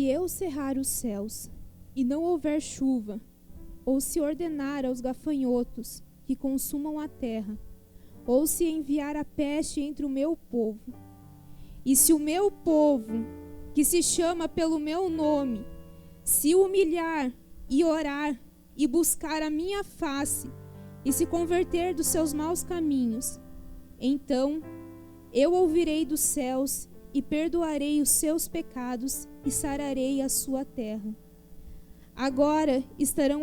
se eu cerrar os céus e não houver chuva, ou se ordenar aos gafanhotos que consumam a terra, ou se enviar a peste entre o meu povo, e se o meu povo, que se chama pelo meu nome, se humilhar e orar e buscar a minha face e se converter dos seus maus caminhos, então eu ouvirei dos céus e perdoarei os seus pecados e sararei a sua terra. Agora estarão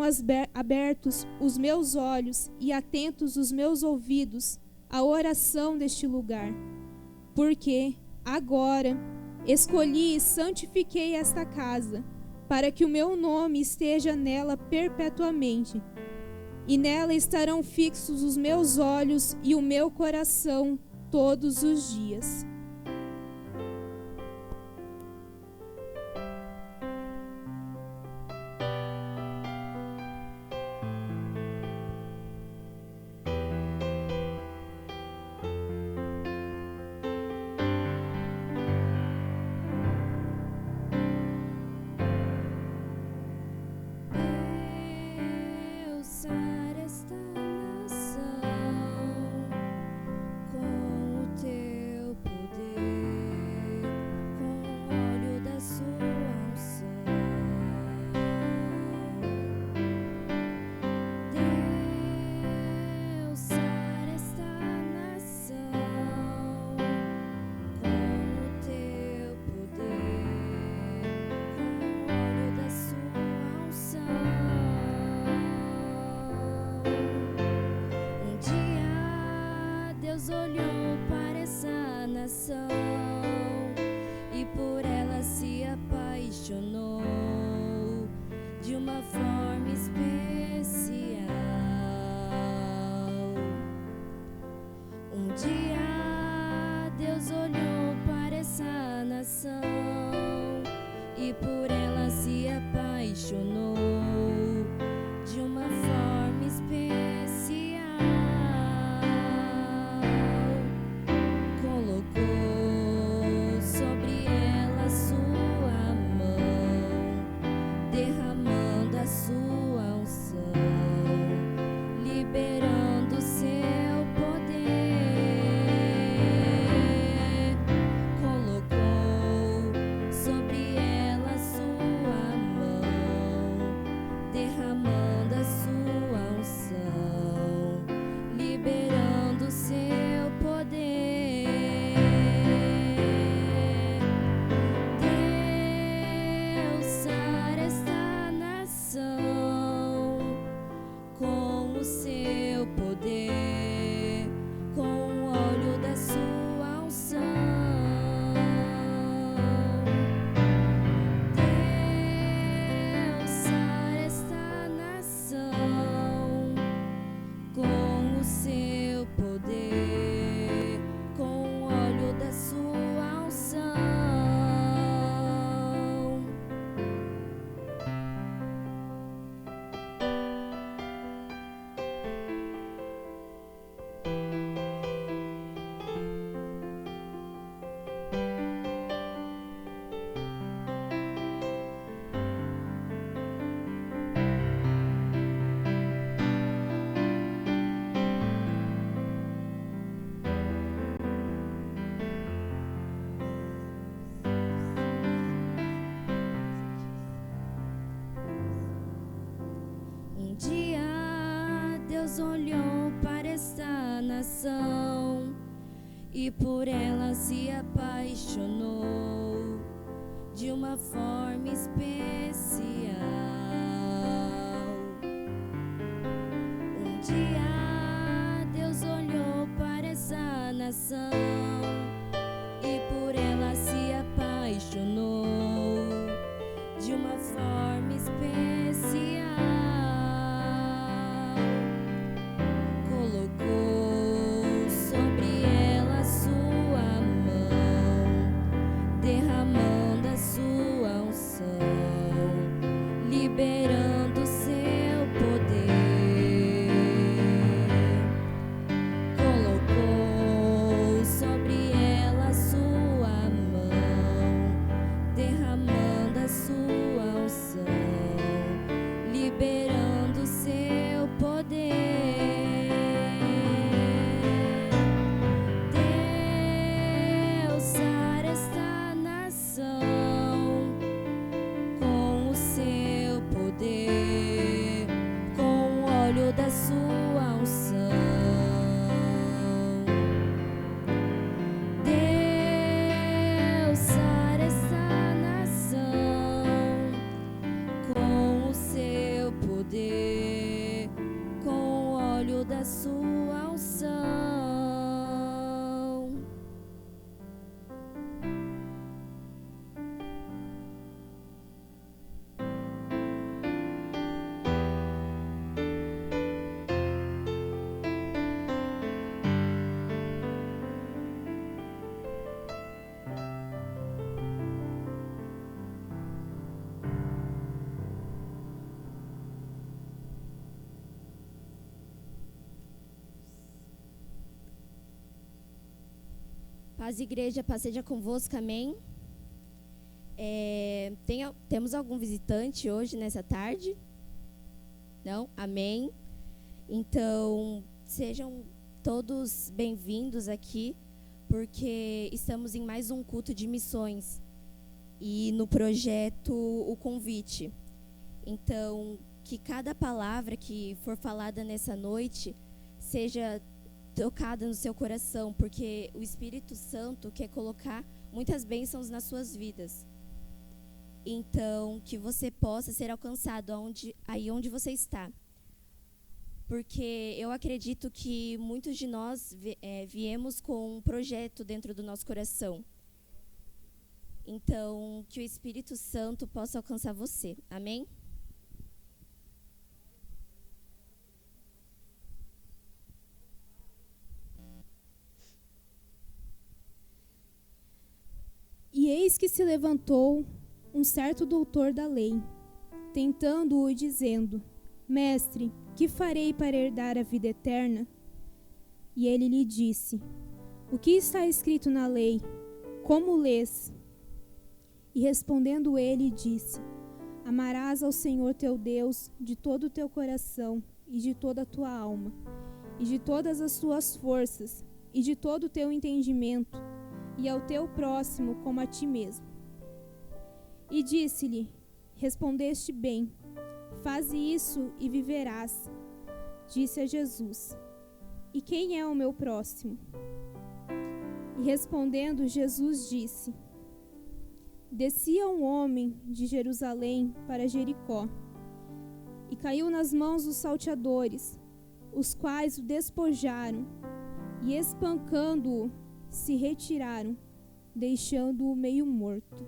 abertos os meus olhos e atentos os meus ouvidos à oração deste lugar, porque agora escolhi e santifiquei esta casa, para que o meu nome esteja nela perpetuamente. E nela estarão fixos os meus olhos e o meu coração todos os dias. Olhou para essa nação e por ela se apaixonou de uma forma especial. Um dia Deus olhou para essa nação e por ela se apaixonou de uma forma especial. Deus olhou para esta nação e por ela se apaixonou de uma forma especial. Um dia Deus olhou para essa nação e por ela se apaixonou de uma forma especial. Liberando seu poder, colocou sobre ela sua mão, derramando a sua da sua unção. Paz, igreja, paz seja convosco, amém? Temos algum visitante hoje, nessa tarde? Não? Amém? Então, sejam todos bem-vindos aqui, porque estamos em mais um culto de missões e no projeto O Convite. Então, que cada palavra que for falada nessa noite seja tocada no seu coração, porque o Espírito Santo quer colocar muitas bênçãos nas suas vidas. Então, que você possa ser alcançado aí onde você está. Porque eu acredito que muitos de nós viemos com um projeto dentro do nosso coração. Então, que o Espírito Santo possa alcançar você. Amém? E eis que se levantou um certo doutor da lei, tentando-o, dizendo: Mestre, que farei para herdar a vida eterna? E ele lhe disse: O que está escrito na lei? Como lês? E respondendo ele, disse: Amarás ao Senhor teu Deus de todo o teu coração, e de toda a tua alma, e de todas as tuas forças, e de todo o teu entendimento, e ao teu próximo como a ti mesmo. E disse-lhe: Respondeste bem, faze isso e viverás. Disse a Jesus: E quem é o meu próximo? E respondendo, Jesus disse: Descia um homem de Jerusalém para Jericó, e caiu nas mãos dos salteadores, os quais o despojaram, e espancando-o, se retiraram, deixando-o meio morto.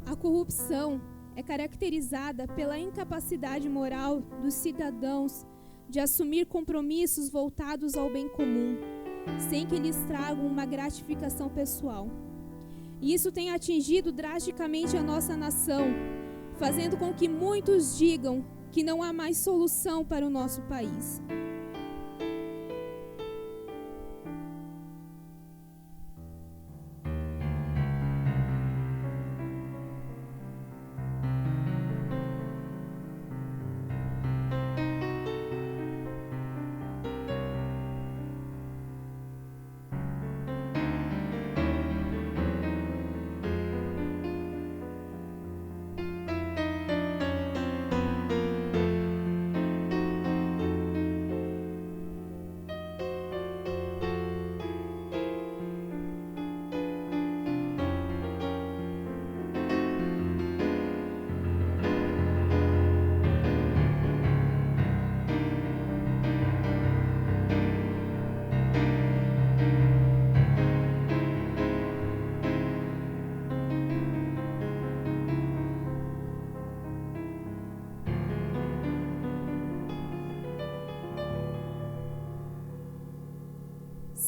A corrupção é caracterizada pela incapacidade moral dos cidadãos de assumir compromissos voltados ao bem comum, sem que lhes tragam uma gratificação pessoal. E isso tem atingido drasticamente a nossa nação, fazendo com que muitos digam que não há mais solução para o nosso país.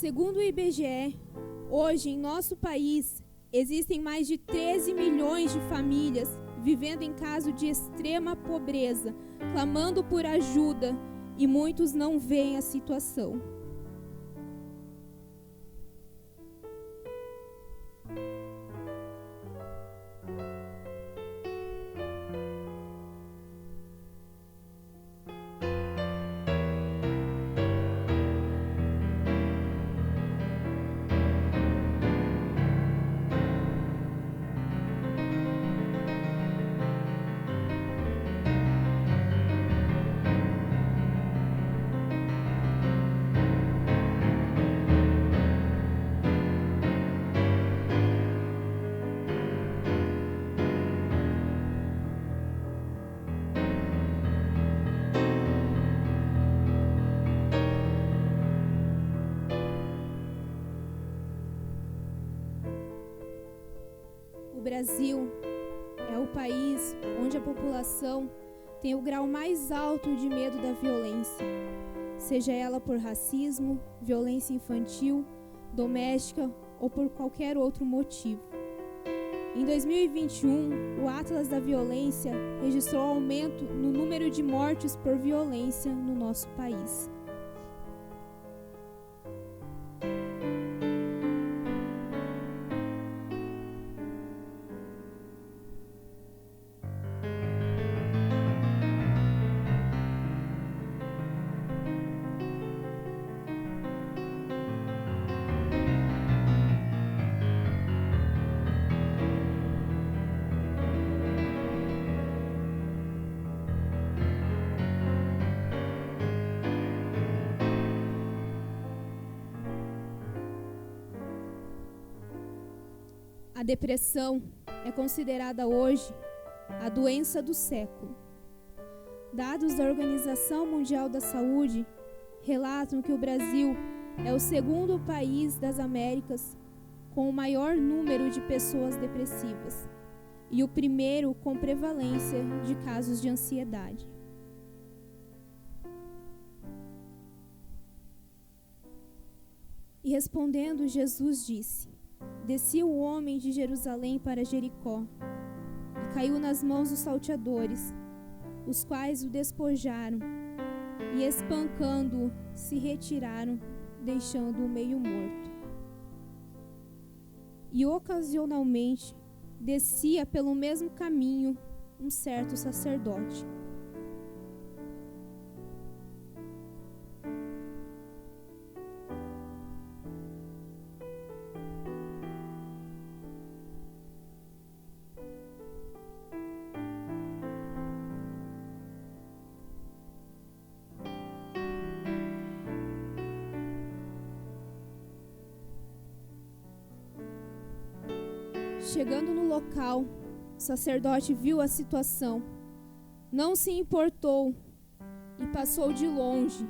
Segundo o IBGE, hoje em nosso país existem mais de 13 milhões de famílias vivendo em caso de extrema pobreza, clamando por ajuda, e muitos não veem a situação. O Brasil é o país onde a população tem o grau mais alto de medo da violência, seja ela por racismo, violência infantil, doméstica ou por qualquer outro motivo. Em 2021, o Atlas da Violência registrou aumento no número de mortes por violência no nosso país. A depressão é considerada hoje a doença do século. Dados da Organização Mundial da Saúde relatam que o Brasil é o segundo país das Américas com o maior número de pessoas depressivas e o primeiro com prevalência de casos de ansiedade. E respondendo, Jesus disse: Descia o homem de Jerusalém para Jericó, e caiu nas mãos dos salteadores, os quais o despojaram, e espancando-o, se retiraram, deixando-o meio morto. E ocasionalmente descia pelo mesmo caminho um certo sacerdote. Chegando no local, o sacerdote viu a situação, não se importou e passou de longe.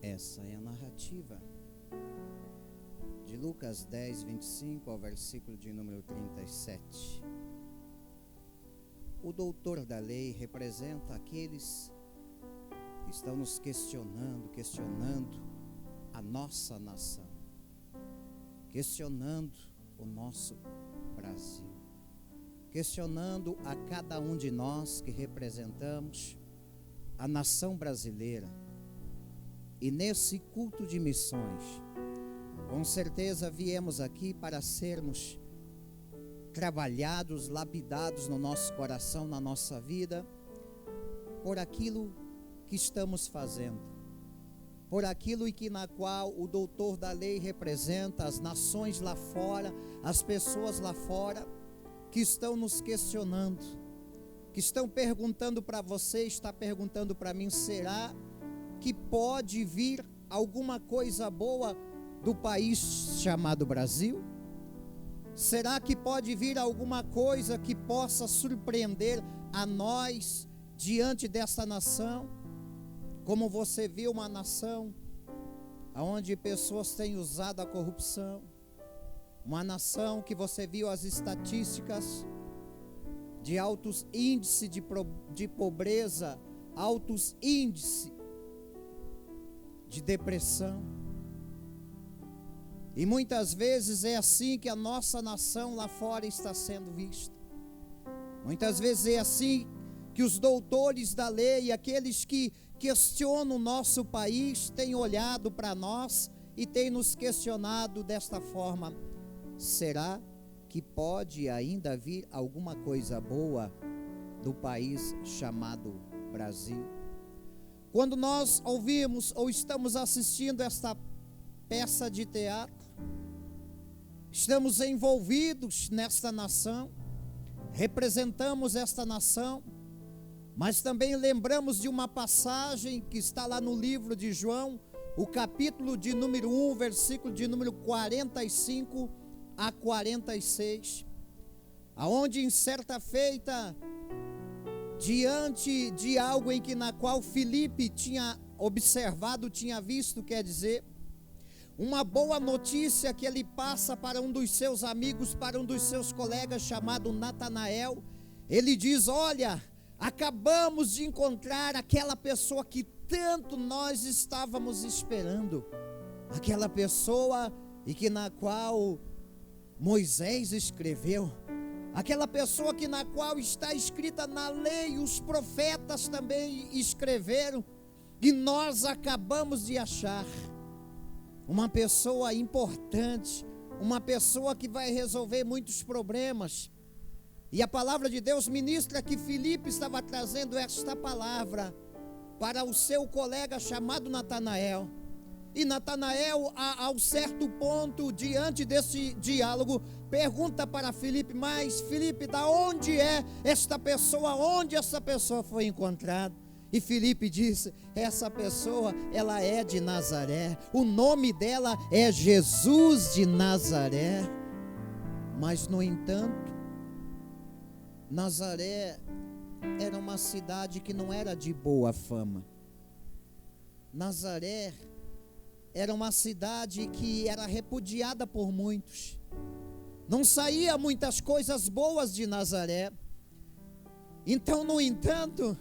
Essa é a narrativa de Lucas 10, 25 ao versículo de número 37. O doutor da lei representa aqueles que estão nos questionando a nossa nação, questionando o nosso Brasil, questionando a cada um de nós que representamos a nação brasileira. E nesse culto de missões, Com certeza viemos aqui para sermos trabalhados, lapidados no nosso coração, na nossa vida, por aquilo que estamos fazendo, por aquilo em que na qual o doutor da lei representa as nações lá fora, as pessoas lá fora, que estão nos questionando, que estão perguntando para você, está perguntando para mim: será que pode vir alguma coisa boa do país chamado Brasil? Será que pode vir alguma coisa que possa surpreender a nós diante dessa nação? Como você viu, uma nação onde pessoas têm usado a corrupção, uma nação que você viu as estatísticas de altos índices de pobreza, altos índices de depressão. E muitas vezes é assim que a nossa nação lá fora está sendo vista. Muitas vezes é assim que os doutores da lei, aqueles que questionam o nosso país, têm olhado para nós e têm nos questionado desta forma: será que pode ainda vir alguma coisa boa do país chamado Brasil? Quando nós ouvimos ou estamos assistindo esta peça de teatro, estamos envolvidos nesta nação, representamos esta nação, mas também lembramos de uma passagem que está lá no livro de João, o capítulo de número 1, versículo de número 45 a 46, aonde em certa feita, diante de algo em que na qual Filipe tinha observado, tinha visto, quer dizer, uma boa notícia que ele passa para um dos seus amigos, para um dos seus colegas, chamado Natanael. Ele diz: olha, acabamos de encontrar aquela pessoa que tanto nós estávamos esperando, aquela pessoa e que na qual Moisés escreveu, aquela pessoa que na qual está escrita na lei, os profetas também escreveram, e nós acabamos de achar uma pessoa importante, uma pessoa que vai resolver muitos problemas. E a palavra de Deus ministra que Filipe estava trazendo esta palavra para o seu colega chamado Natanael. E Natanael, ao certo ponto, diante desse diálogo, pergunta para Filipe: mas Filipe, da onde é esta pessoa? Onde essa pessoa foi encontrada? E Filipe disse: essa pessoa, ela é de Nazaré, o nome dela é Jesus de Nazaré. Mas no entanto, Nazaré era uma cidade que não era de boa fama. Nazaré era uma cidade que era repudiada por muitos. Não saía muitas coisas boas de Nazaré. Então, no entanto,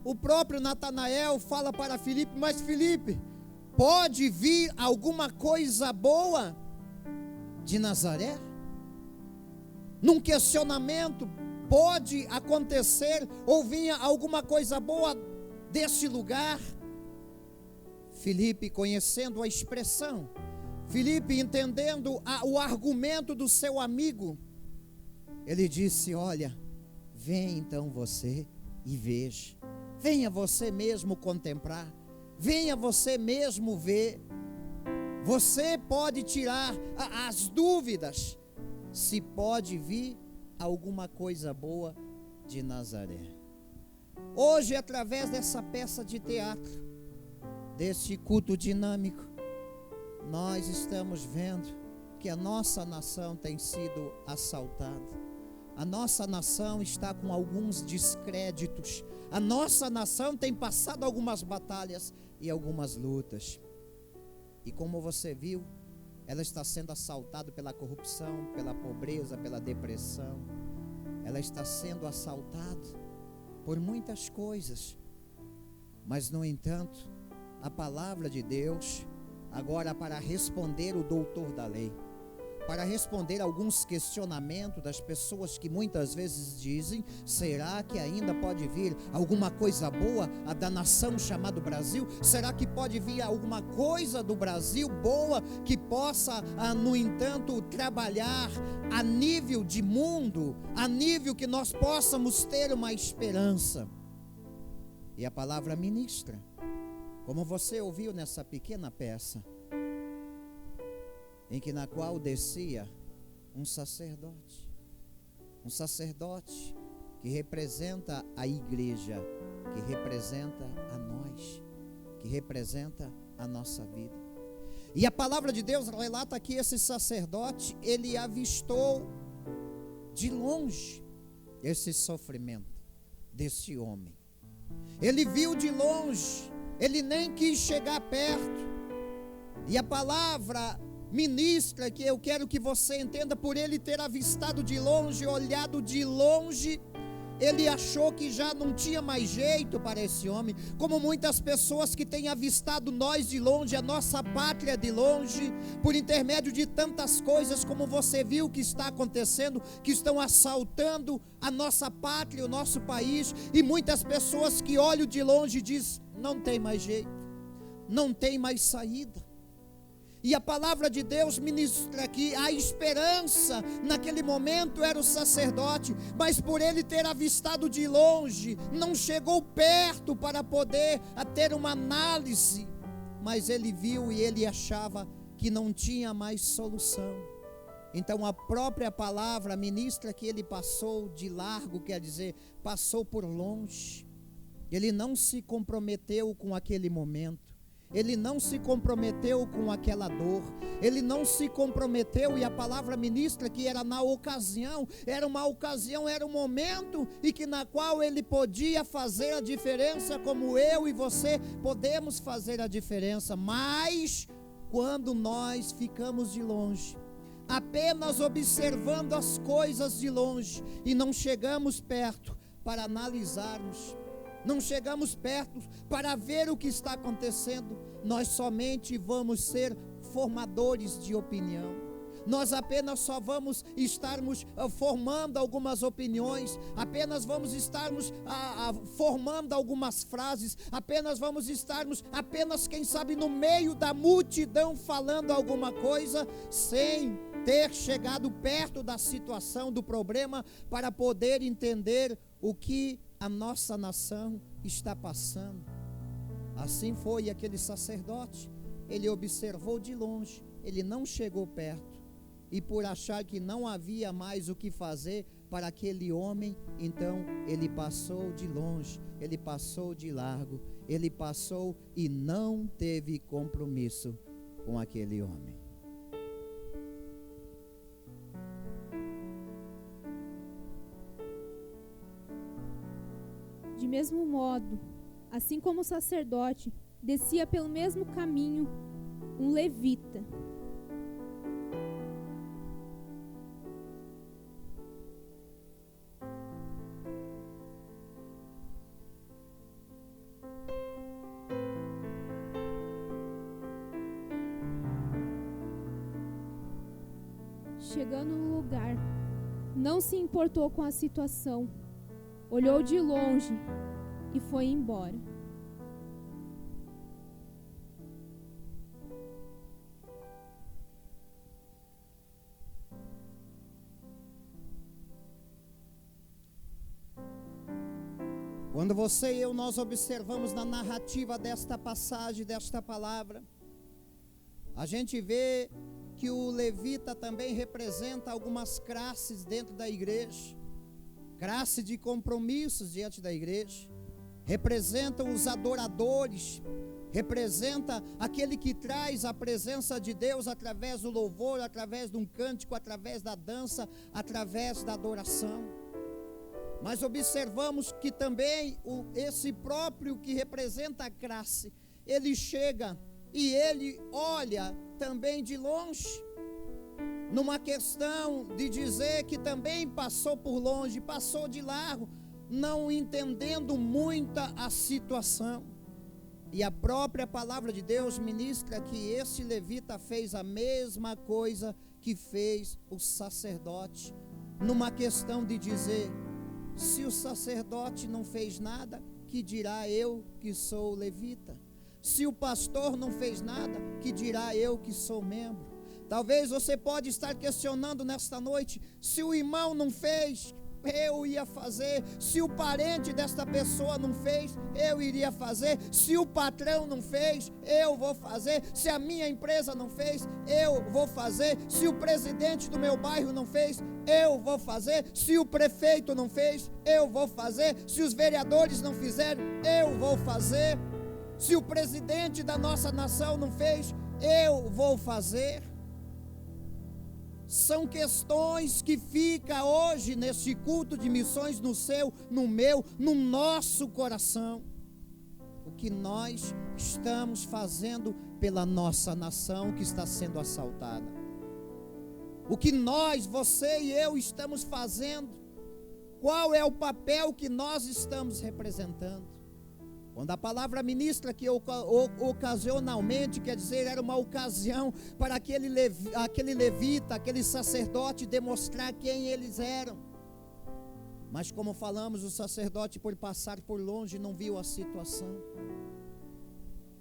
o próprio Natanael fala para Filipe: mas Filipe, pode vir alguma coisa boa de Nazaré? Num questionamento, pode acontecer ou vinha alguma coisa boa deste lugar? Filipe, conhecendo a expressão, Filipe entendendo o argumento do seu amigo, ele disse: olha, vem então você e veja, venha você mesmo contemplar, venha você mesmo ver, você pode tirar as dúvidas, se pode vir alguma coisa boa de Nazaré. Hoje, através dessa peça de teatro, deste culto dinâmico, nós estamos vendo que a nossa nação tem sido assaltada. A nossa nação está com alguns descréditos. A nossa nação tem passado algumas batalhas e algumas lutas. E como você viu, ela está sendo assaltada pela corrupção, pela pobreza, pela depressão. Ela está sendo assaltada por muitas coisas. Mas, no entanto, a palavra de Deus, agora para responder o doutor da lei, para responder alguns questionamentos das pessoas que muitas vezes dizem: será que ainda pode vir alguma coisa boa da nação chamada Brasil? Será que pode vir alguma coisa do Brasil boa que possa, no entanto, trabalhar a nível de mundo, a nível que nós possamos ter uma esperança? E a palavra ministra, como você ouviu nessa pequena peça, na qual descia um sacerdote que representa a igreja, que representa a nós, que representa a nossa vida. E a palavra de Deus relata que esse sacerdote, ele avistou de longe esse sofrimento desse homem. Ele viu de longe, ele nem quis chegar perto. E a palavra ministra que eu quero que você entenda: por ele ter avistado de longe, olhado de longe, ele achou que já não tinha mais jeito para esse homem, como muitas pessoas que têm avistado nós de longe, a nossa pátria de longe, por intermédio de tantas coisas, como você viu que está acontecendo, que estão assaltando a nossa pátria, o nosso país, e muitas pessoas que olham de longe e dizem: não tem mais jeito, não tem mais saída. E a palavra de Deus ministra que a esperança naquele momento era o sacerdote, mas por ele ter avistado de longe, não chegou perto para poder ter uma análise, mas ele viu e ele achava que não tinha mais solução. Então a própria palavra ministra que ele passou de largo, quer dizer, passou por longe. Ele não se comprometeu com aquele momento. Ele não se comprometeu com aquela dor, ele não se comprometeu, e a palavra ministra que era na ocasião, era uma ocasião, era um momento e que na qual ele podia fazer a diferença, como eu e você podemos fazer a diferença. Mas quando nós ficamos de longe, apenas observando as coisas de longe, e não chegamos perto para analisarmos, não chegamos perto para ver o que está acontecendo, nós somente vamos ser formadores de opinião. Nós apenas só vamos estarmos formando algumas opiniões, apenas vamos estarmos formando algumas frases, apenas vamos estarmos, quem sabe, no meio da multidão falando alguma coisa, sem ter chegado perto da situação, do problema, para poder entender o que a nossa nação está passando. Assim foi aquele sacerdote. Ele observou de longe, ele não chegou perto, e por achar que não havia mais o que fazer para aquele homem, então ele passou de longe, ele passou de largo, ele passou e não teve compromisso com aquele homem. De mesmo modo, assim como o sacerdote, descia pelo mesmo caminho um levita. Chegando no lugar, não se importou com a situação, olhou de longe e foi embora. Quando você e eu, nós observamos na narrativa desta passagem, desta palavra, a gente vê que o levita também representa algumas classes dentro da igreja, classe de compromissos diante da igreja, representa os adoradores, representa aquele que traz a presença de Deus através do louvor, através de um cântico, através da dança, através da adoração. Mas observamos que também esse próprio que representa a classe, ele chega e ele olha também de longe, numa questão de dizer que também passou por longe, passou de largo, não entendendo muita a situação. E a própria palavra de Deus ministra que esse levita fez a mesma coisa que fez o sacerdote, numa questão de dizer: se o sacerdote não fez nada, que dirá eu que sou levita? Se o pastor não fez nada, que dirá eu que sou membro? Talvez você pode estar questionando nesta noite: se o irmão não fez, eu ia fazer. Se o parente desta pessoa não fez, eu iria fazer. Se o patrão não fez, eu vou fazer. Se a minha empresa não fez, eu vou fazer. Se o presidente do meu bairro não fez, eu vou fazer. Se o prefeito não fez, eu vou fazer. Se os vereadores não fizeram, eu vou fazer. Se o presidente da nossa nação não fez, eu vou fazer. São questões que ficam hoje neste culto de missões no seu, no meu, no nosso coração. O que nós estamos fazendo pela nossa nação que está sendo assaltada. O que nós, você e eu estamos fazendo. Qual é o papel que nós estamos representando? Quando a palavra ministra que ocasionalmente, quer dizer, era uma ocasião para aquele levita, aquele sacerdote demonstrar quem eles eram. Mas como falamos, o sacerdote, por passar por longe, não viu a situação.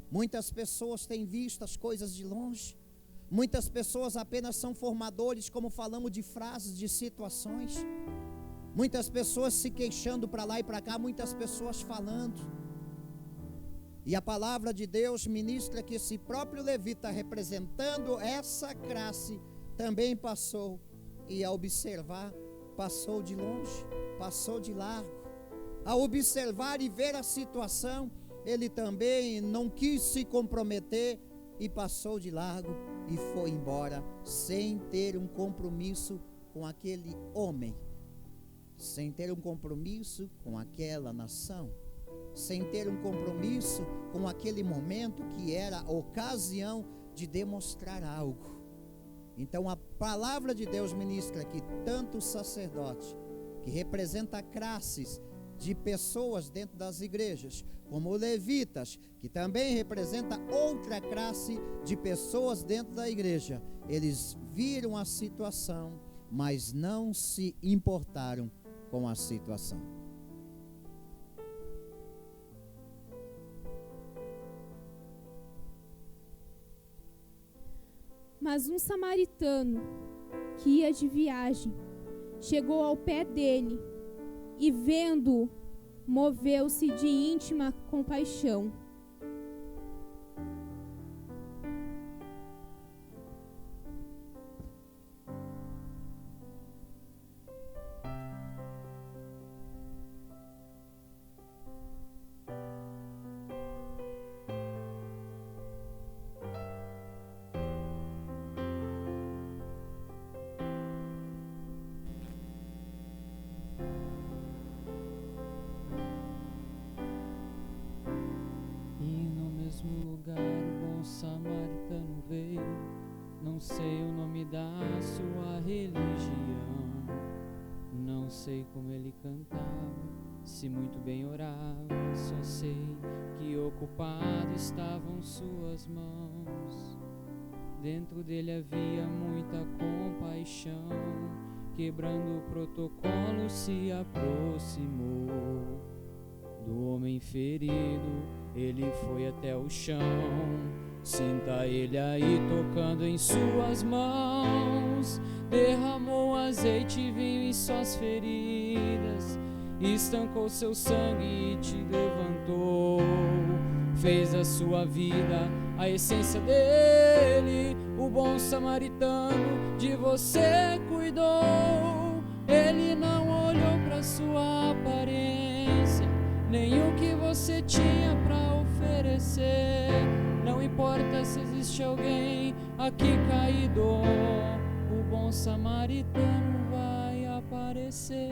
Muitas pessoas têm visto as coisas de longe. Muitas pessoas apenas são formadores, como falamos, de frases, de situações. Muitas pessoas se queixando para lá e para cá, muitas pessoas falando. E a palavra de Deus ministra que esse próprio levita, representando essa classe, também passou, e a observar, passou de longe, passou de largo. A observar e ver a situação, ele também não quis se comprometer e passou de largo e foi embora, sem ter um compromisso com aquele homem, sem ter um compromisso com aquela nação, sem ter um compromisso com aquele momento que era a ocasião de demonstrar algo. Então a palavra de Deus ministra que tanto o sacerdote, que representa classes de pessoas dentro das igrejas, como levitas, que também representa outra classe de pessoas dentro da igreja, eles viram a situação, mas não se importaram com a situação. Mas um samaritano que ia de viagem chegou ao pé dele e, vendo-o, moveu-se de íntima compaixão. Samaritano veio, não sei o nome da sua religião, não sei como ele cantava, se muito bem orava, só sei que ocupado estavam suas mãos. Dentro dele havia muita compaixão, quebrando o protocolo se aproximou do homem ferido, ele foi até o chão. Sinta ele aí tocando em suas mãos, derramou azeite e vinho em suas feridas, estancou seu sangue e te levantou, fez a sua vida a essência dele. O bom samaritano de você cuidou, ele não olhou para sua aparência, nem o que você tinha para oferecer. Não importa se existe alguém aqui caído, o bom samaritano vai aparecer.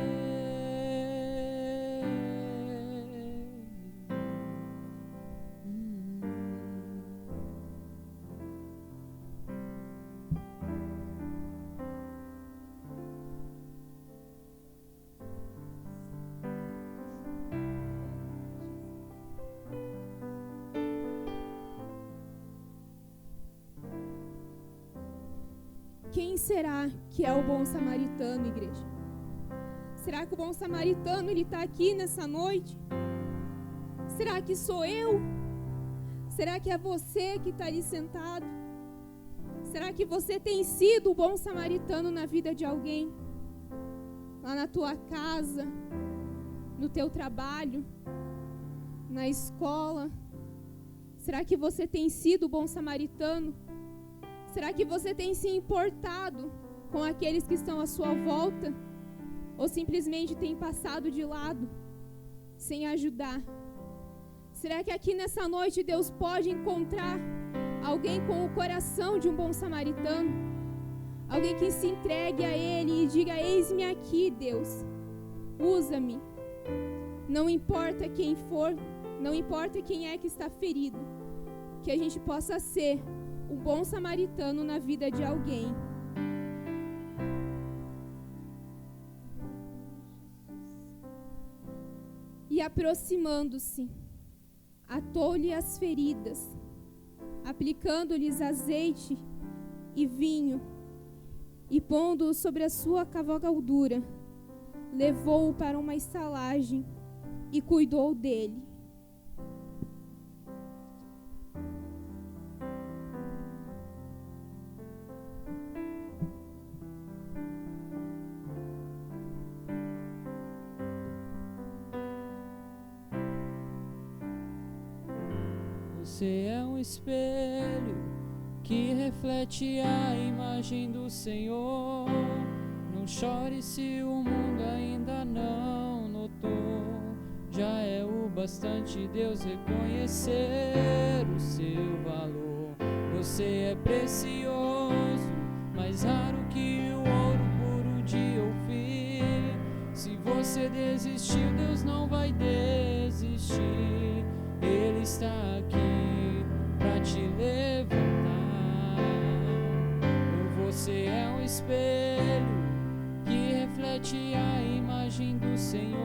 quem será que é o bom samaritano, igreja? Será que o bom samaritano, ele está aqui nessa noite? Será que sou eu? Será que é você que está ali sentado? Será que você tem sido o bom samaritano na vida de alguém? Lá na tua casa, no teu trabalho, na escola? Será que você tem sido o bom samaritano? Será que você tem se importado com aqueles que estão à sua volta? Ou simplesmente tem passado de lado, sem ajudar? Será que aqui nessa noite Deus pode encontrar alguém com o coração de um bom samaritano? Alguém que se entregue a Ele e diga: eis-me aqui, Deus, usa-me. Não importa quem for, não importa quem é que está ferido, que a gente possa ser um bom samaritano na vida de alguém. E aproximando-se, atou-lhe as feridas, aplicando-lhes azeite e vinho, e pondo-o sobre a sua cavalgadura, levou-o para uma estalagem e cuidou dele. Você é um espelho que reflete a imagem do Senhor. Não chore se o mundo ainda não notou. Já é o bastante Deus reconhecer o seu valor. Você é precioso, mais raro que o ouro puro de Ofir. Se você desistiu, Deus não vai desistir. Ele está aqui pra te levantar. Você é um espelho que reflete a imagem do Senhor.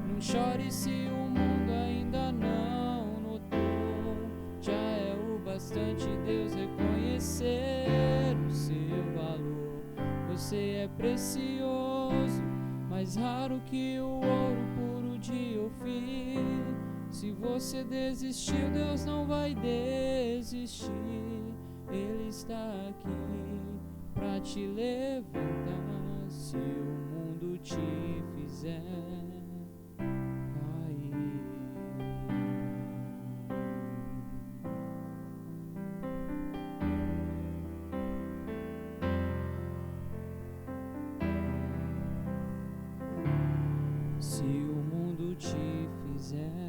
Não chore se o mundo ainda não notou. Já é o bastante Deus reconhecer o seu valor. Você é precioso, mais raro que o ouro puro de Ofir. Se você desistiu, Deus não vai desistir. Ele está aqui pra te levantar. Se o mundo te fizer cair. Se o mundo te fizer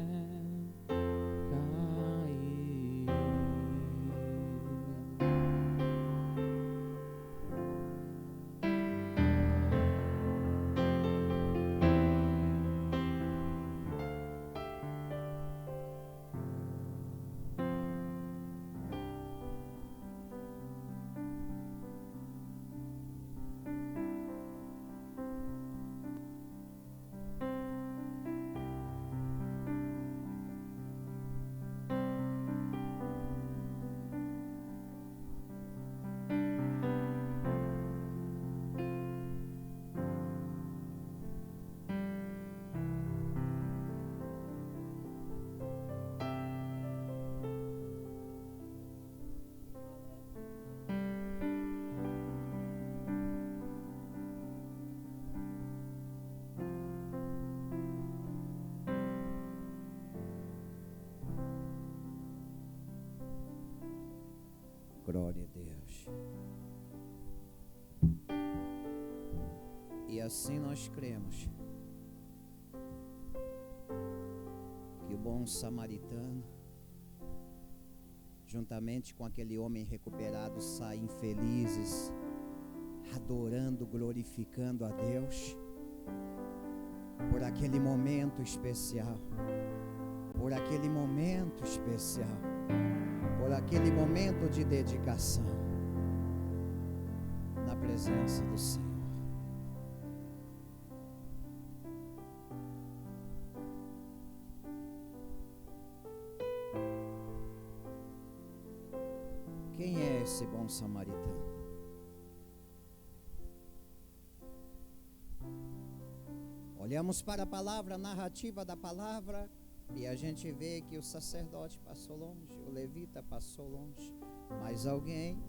Glória a Deus. E assim nós cremos que o bom samaritano, juntamente com aquele homem recuperado, saem felizes, adorando, glorificando a Deus por aquele momento especial, por aquele momento especial, por aquele momento de dedicação na presença do Senhor. Quem é esse bom samaritano? Olhamos para a palavra, a narrativa da palavra, e a gente vê que o sacerdote passou longe, o levita passou longe, mas alguém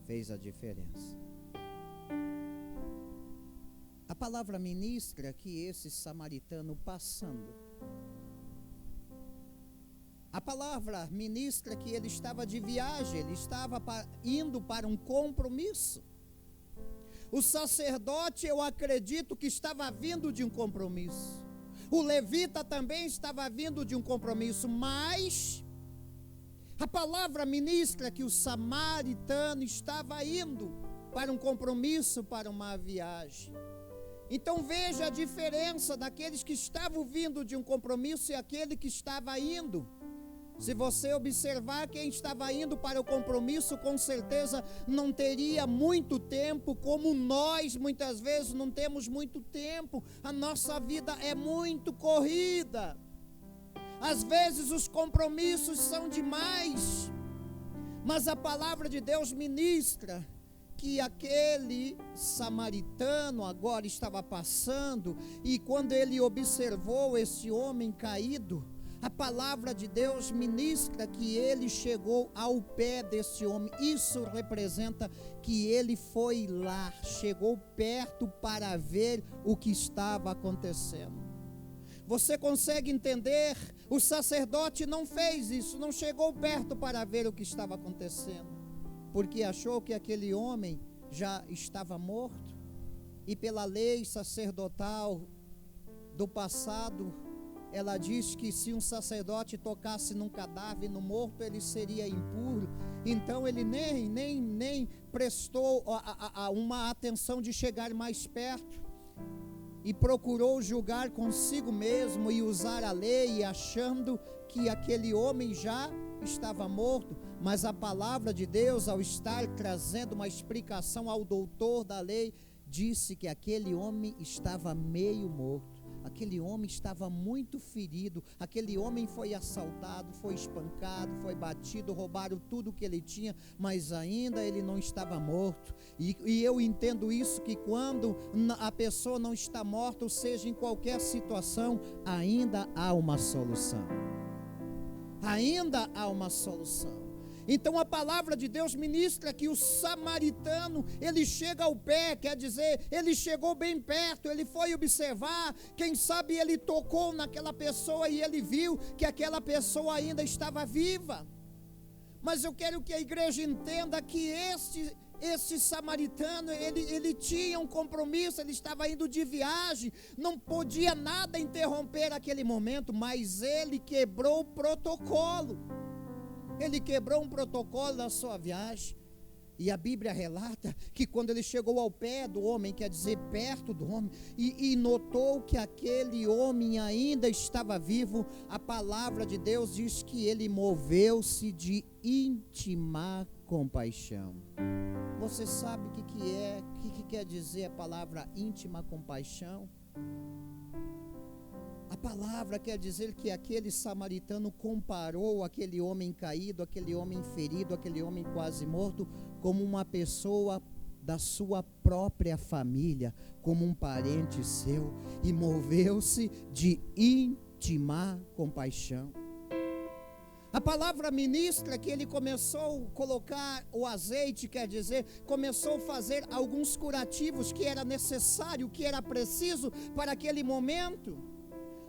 fez a diferença. A palavra ministra que esse samaritano passando, a palavra ministra que ele estava de viagem, ele estava indo para um compromisso. O sacerdote, eu acredito que estava vindo de um compromisso. O levita também estava vindo de um compromisso, mas a palavra ministra que o samaritano estava indo para um compromisso, para uma viagem. Então veja a diferença daqueles que estavam vindo de um compromisso e aquele que estava indo. Se você observar, quem estava indo para o compromisso, com certeza não teria muito tempo, como nós muitas vezes não temos muito tempo. A nossa vida é muito corrida. Às vezes os compromissos são demais, mas a palavra de Deus ministra que aquele samaritano agora estava passando, e quando ele observou esse homem caído, a palavra de Deus ministra que ele chegou ao pé desse homem. Isso representa que ele foi lá, chegou perto para ver o que estava acontecendo. Você consegue entender? O sacerdote não fez isso, não chegou perto para ver o que estava acontecendo, porque achou que aquele homem já estava morto. E pela lei sacerdotal do passado, ela diz que se um sacerdote tocasse num cadáver, no morto, ele seria impuro. Então ele nem prestou uma atenção de chegar mais perto, e procurou julgar consigo mesmo e usar a lei, achando que aquele homem já estava morto. Mas a palavra de Deus, ao estar trazendo uma explicação ao doutor da lei, disse que aquele homem estava meio morto. Aquele homem estava muito ferido, aquele homem foi assaltado, foi espancado, foi batido, roubaram tudo que ele tinha, mas ainda ele não estava morto. E eu entendo isso, que quando a pessoa não está morta, ou seja, em qualquer situação, ainda há uma solução. Ainda há uma solução. Então a palavra de Deus ministra que o samaritano, ele chega ao pé, quer dizer, ele chegou bem perto, ele foi observar, quem sabe ele tocou naquela pessoa e ele viu que aquela pessoa ainda estava viva. Mas eu quero que a igreja entenda que este samaritano, ele tinha um compromisso, ele estava indo de viagem, não podia nada interromper aquele momento, mas ele quebrou o protocolo. Ele quebrou um protocolo da sua viagem. E a Bíblia relata que quando ele chegou ao pé do homem, quer dizer, perto do homem, e notou que aquele homem ainda estava vivo, a palavra de Deus diz que ele moveu-se de íntima compaixão. Você sabe o que quer dizer a palavra íntima compaixão? A palavra quer dizer que aquele samaritano comparou aquele homem caído, aquele homem ferido, aquele homem quase morto, como uma pessoa da sua própria família, como um parente seu, e moveu-se de íntima compaixão. A palavra ministra que ele começou a colocar o azeite, quer dizer, começou a fazer alguns curativos que era necessário, que era preciso para aquele momento,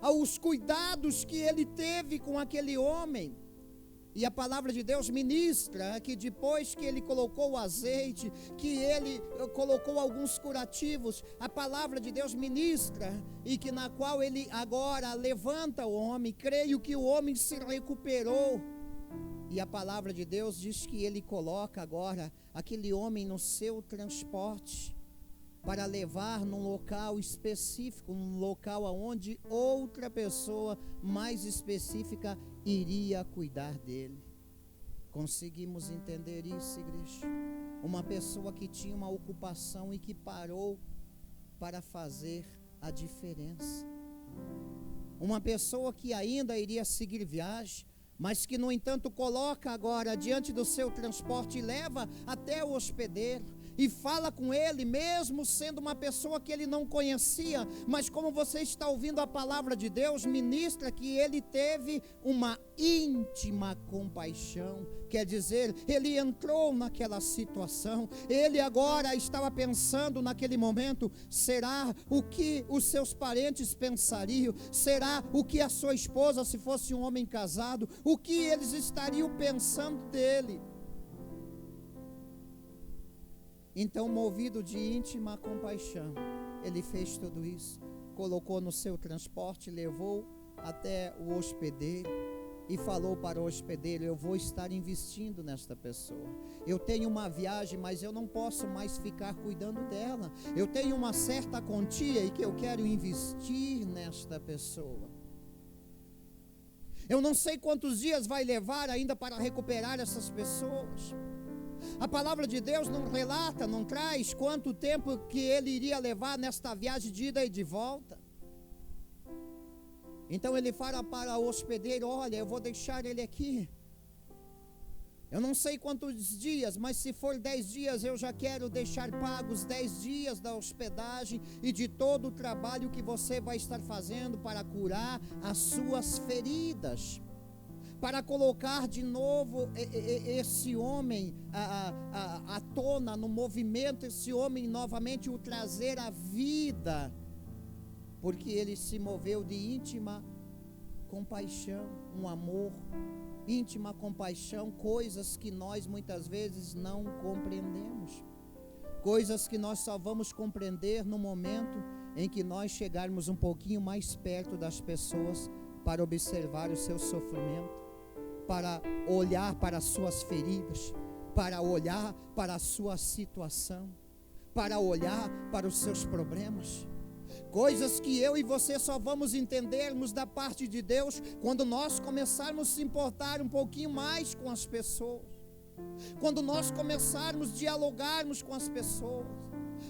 aos cuidados que ele teve com aquele homem. E a palavra de Deus ministra que depois que ele colocou o azeite, que ele colocou alguns curativos, a palavra de Deus ministra, e que na qual ele agora levanta o homem, creio que o homem se recuperou. E a palavra de Deus diz que ele coloca agora aquele homem no seu transporte, para levar num local específico, num local onde outra pessoa mais específica iria cuidar dele. Conseguimos entender isso, igreja? Uma pessoa que tinha uma ocupação e que parou para fazer a diferença. Uma pessoa que ainda iria seguir viagem, mas que no entanto coloca agora diante do seu transporte e leva até o hospedeiro, e fala com ele, mesmo sendo uma pessoa que ele não conhecia, mas como você está ouvindo a palavra de Deus, ministra que ele teve uma íntima compaixão. Quer dizer, ele entrou naquela situação, ele agora estava pensando naquele momento: será o que os seus parentes pensariam? Será o que a sua esposa, se fosse um homem casado, o que eles estariam pensando dele? Então, movido de íntima compaixão, ele fez tudo isso, colocou no seu transporte, levou até o hospedeiro e falou para o hospedeiro: eu vou estar investindo nesta pessoa, eu tenho uma viagem, mas eu não posso mais ficar cuidando dela, eu tenho uma certa quantia e que eu quero investir nesta pessoa. Eu não sei quantos dias vai levar ainda para recuperar essas pessoas. A palavra de Deus não relata, não traz quanto tempo que ele iria levar nesta viagem de ida e de volta. Então ele fala para o hospedeiro: olha, eu vou deixar ele aqui, eu não sei quantos dias, mas se for 10 dias, eu já quero deixar pagos 10 dias da hospedagem e de todo o trabalho que você vai estar fazendo para curar as suas feridas, para colocar de novo esse homem à tona, no movimento, esse homem novamente o trazer à vida, porque ele se moveu de íntima compaixão, um amor, íntima compaixão, coisas que nós muitas vezes não compreendemos, coisas que nós só vamos compreender no momento em que nós chegarmos um pouquinho mais perto das pessoas para observar o seu sofrimento, para olhar para as suas feridas, para olhar para a sua situação, para olhar para os seus problemas. Coisas que eu e você só vamos entendermos da parte de Deus quando nós começarmos a se importar um pouquinho mais com as pessoas, quando nós começarmos a dialogarmos com as pessoas,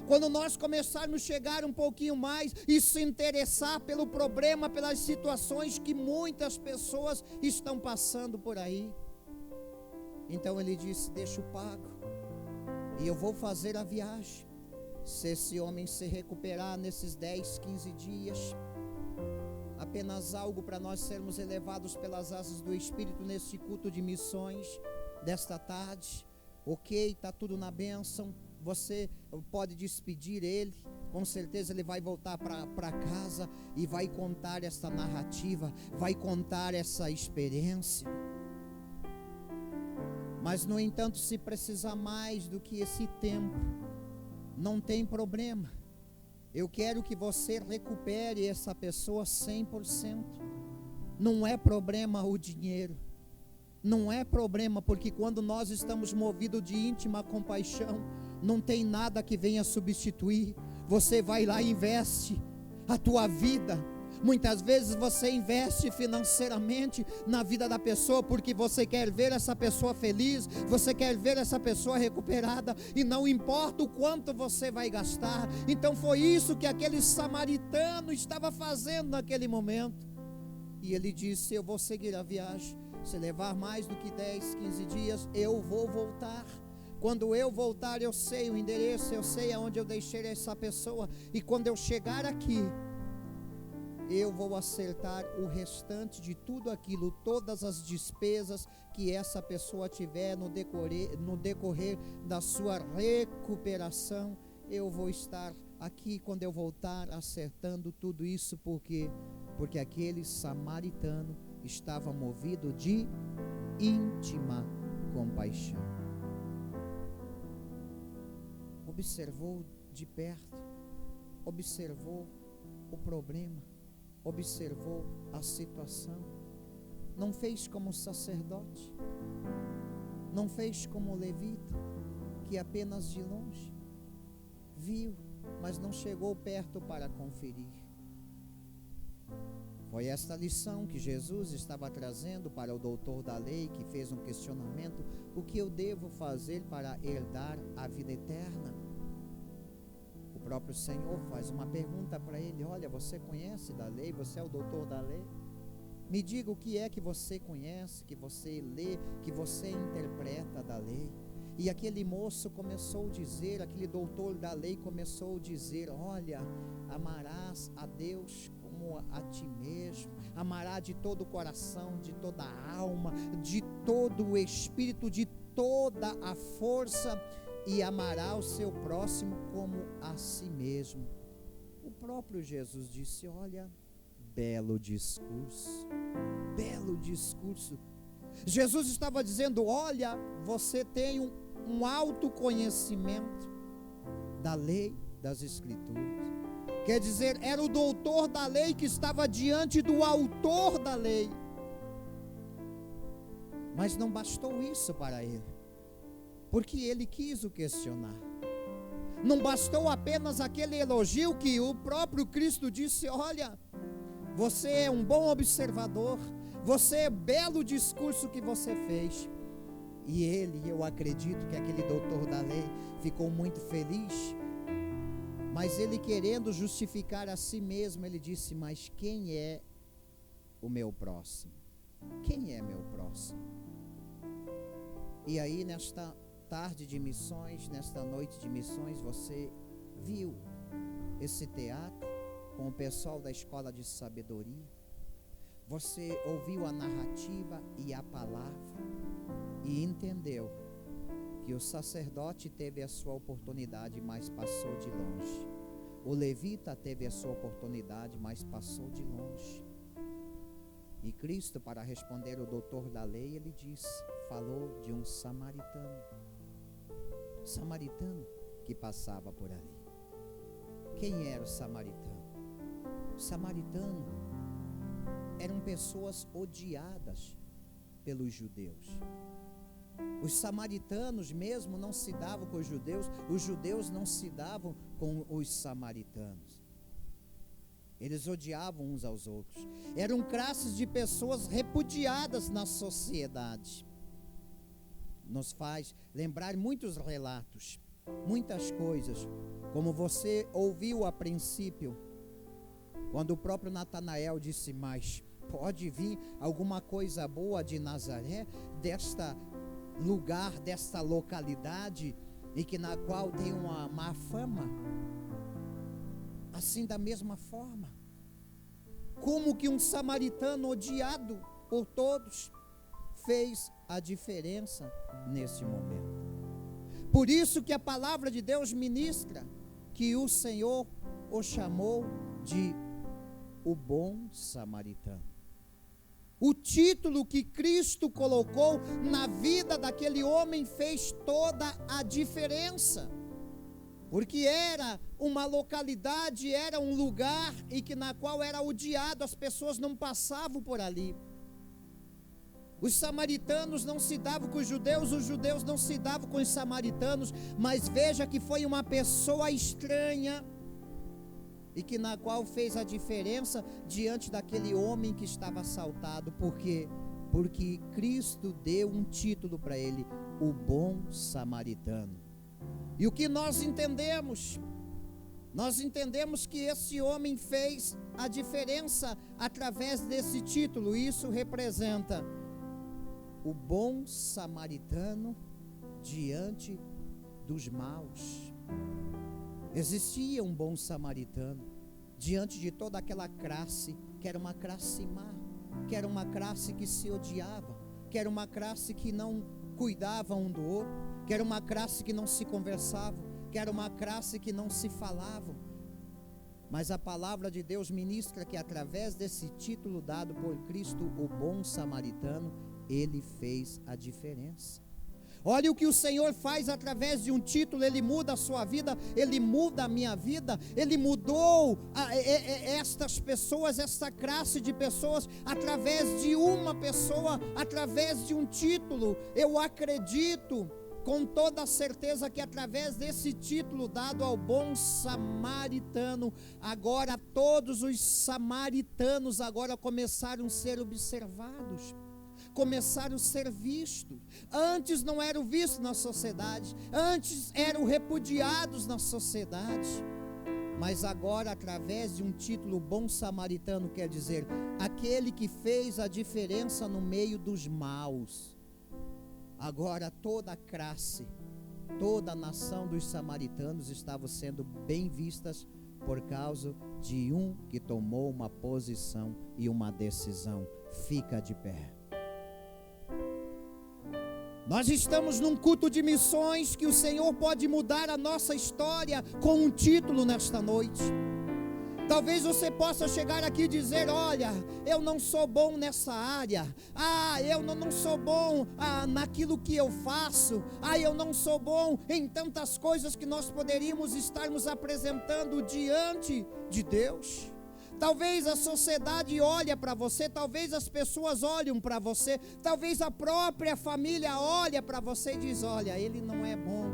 quando nós começarmos a chegar um pouquinho mais e se interessar pelo problema, pelas situações que muitas pessoas estão passando por aí. Então ele disse: deixa o pago e eu vou fazer a viagem. Se esse homem se recuperar nesses 10, 15 dias, apenas algo para nós sermos elevados pelas asas do Espírito nesse culto de missões desta tarde. Ok, está tudo na bênção, você pode despedir ele, com certeza ele vai voltar para casa e vai contar essa narrativa, vai contar essa experiência. Mas no entanto, se precisar mais do que esse tempo, não tem problema, eu quero que você recupere essa pessoa 100%, não é problema o dinheiro, não é problema, porque quando nós estamos movidos de íntima compaixão, não tem nada que venha substituir. Você vai lá e investe a tua vida. Muitas vezes você investe financeiramente na vida da pessoa, porque você quer ver essa pessoa feliz, você quer ver essa pessoa recuperada, e não importa o quanto você vai gastar. Então foi isso que aquele samaritano estava fazendo naquele momento. E ele disse: eu vou seguir a viagem, se levar mais do que 10, 15 dias, eu vou voltar. Quando eu voltar, eu sei o endereço, eu sei aonde eu deixei essa pessoa, e quando eu chegar aqui, eu vou acertar o restante de tudo aquilo, todas as despesas que essa pessoa tiver no decorrer da sua recuperação. Eu vou estar aqui quando eu voltar acertando tudo isso, porque aquele samaritano estava movido de íntima compaixão. Observou de perto, observou o problema, observou a situação, não fez como sacerdote, não fez como levita, que apenas de longe viu, mas não chegou perto para conferir. Foi esta lição que Jesus estava trazendo para o doutor da lei, que fez um questionamento: o que eu devo fazer para herdar a vida eterna? O próprio Senhor faz uma pergunta para ele: olha, você conhece da lei, você é o doutor da lei? Me diga o que é que você conhece, que você lê, que você interpreta da lei. E aquele moço começou a dizer, aquele doutor da lei começou a dizer: olha, amarás a Deus como a ti mesmo, amará de todo o coração, de toda a alma, de todo o espírito, de toda a força, e amará o seu próximo como a si mesmo. O próprio Jesus disse: olha, belo discurso, belo discurso. Jesus estava dizendo: olha, você tem um autoconhecimento da lei, das escrituras. Quer dizer, era o doutor da lei que estava diante do autor da lei. Mas não bastou isso para ele, porque ele quis o questionar. Não bastou apenas aquele elogio que o próprio Cristo disse: olha, você é um bom observador, você é belo discurso que você fez. E ele, eu acredito que aquele doutor da lei ficou muito feliz, mas ele, querendo justificar a si mesmo, ele disse: mas quem é o meu próximo? Quem é meu próximo? E aí, nesta tarde de missões, nesta noite de missões, você viu esse teatro com o pessoal da escola de sabedoria. Você ouviu a narrativa e a palavra e entendeu que o sacerdote teve a sua oportunidade, mas passou de longe. O levita teve a sua oportunidade, mas passou de longe. E Cristo, para responder o doutor da lei, ele falou de um samaritano que passava por ali. Quem era o samaritano? O samaritano eram pessoas odiadas pelos judeus. Os samaritanos mesmo não se davam com os judeus não se davam com os samaritanos. Eles odiavam uns aos outros. Eram classes de pessoas repudiadas na sociedade. Nos faz lembrar muitos relatos, muitas coisas, como você ouviu a princípio, quando o próprio Natanael disse: mas pode vir alguma coisa boa de Nazaré, desta lugar, desta localidade, e que na qual tem uma má fama? Assim, da mesma forma, como que um samaritano odiado por todos fez a diferença nesse momento. Por isso que a palavra de Deus ministra que o Senhor o chamou de o bom samaritano. O título que Cristo colocou na vida daquele homem fez toda a diferença, porque era uma localidade, era um lugar e que na qual era odiado, as pessoas não passavam por ali. Os samaritanos não se davam com os judeus não se davam com os samaritanos, mas veja que foi uma pessoa estranha e que na qual fez a diferença diante daquele homem que estava assaltado. Por quê? Porque Cristo deu um título para ele: o bom samaritano. E o que nós entendemos? Nós entendemos que esse homem fez a diferença através desse título. Isso representa o bom samaritano diante dos maus. Existia um bom samaritano diante de toda aquela classe, que era uma classe má, que era uma classe que se odiava, que era uma classe que não cuidava um do outro, que era uma classe que não se conversava, que era uma classe que não se falavam. Mas a palavra de Deus ministra que através desse título dado por Cristo, o bom samaritano, ele fez a diferença. Olha o que o Senhor faz através de um título. Ele muda a sua vida, ele muda a minha vida, ele mudou estas pessoas, esta classe de pessoas, através de uma pessoa, através de um título. Eu acredito com toda a certeza que através desse título dado ao bom samaritano, agora todos os samaritanos agora começaram a ser observados, começaram a ser vistos. Antes não eram vistos na sociedade, antes eram repudiados na sociedade, mas agora através de um título bom samaritano, quer dizer, aquele que fez a diferença no meio dos maus. Agora toda a classe toda a nação dos samaritanos estava sendo bem vistas por causa de um que tomou uma posição e uma decisão. Fica de pé. Nós estamos num culto de missões que o Senhor pode mudar a nossa história com um título nesta noite. Talvez você possa chegar aqui e dizer: olha, eu não sou bom nessa área. Eu não sou bom naquilo que eu faço. Eu não sou bom em tantas coisas que nós poderíamos estarmos apresentando diante de Deus. Talvez a sociedade olhe para você, talvez as pessoas olhem para você, talvez a própria família olhe para você e diz: olha, ele não é bom.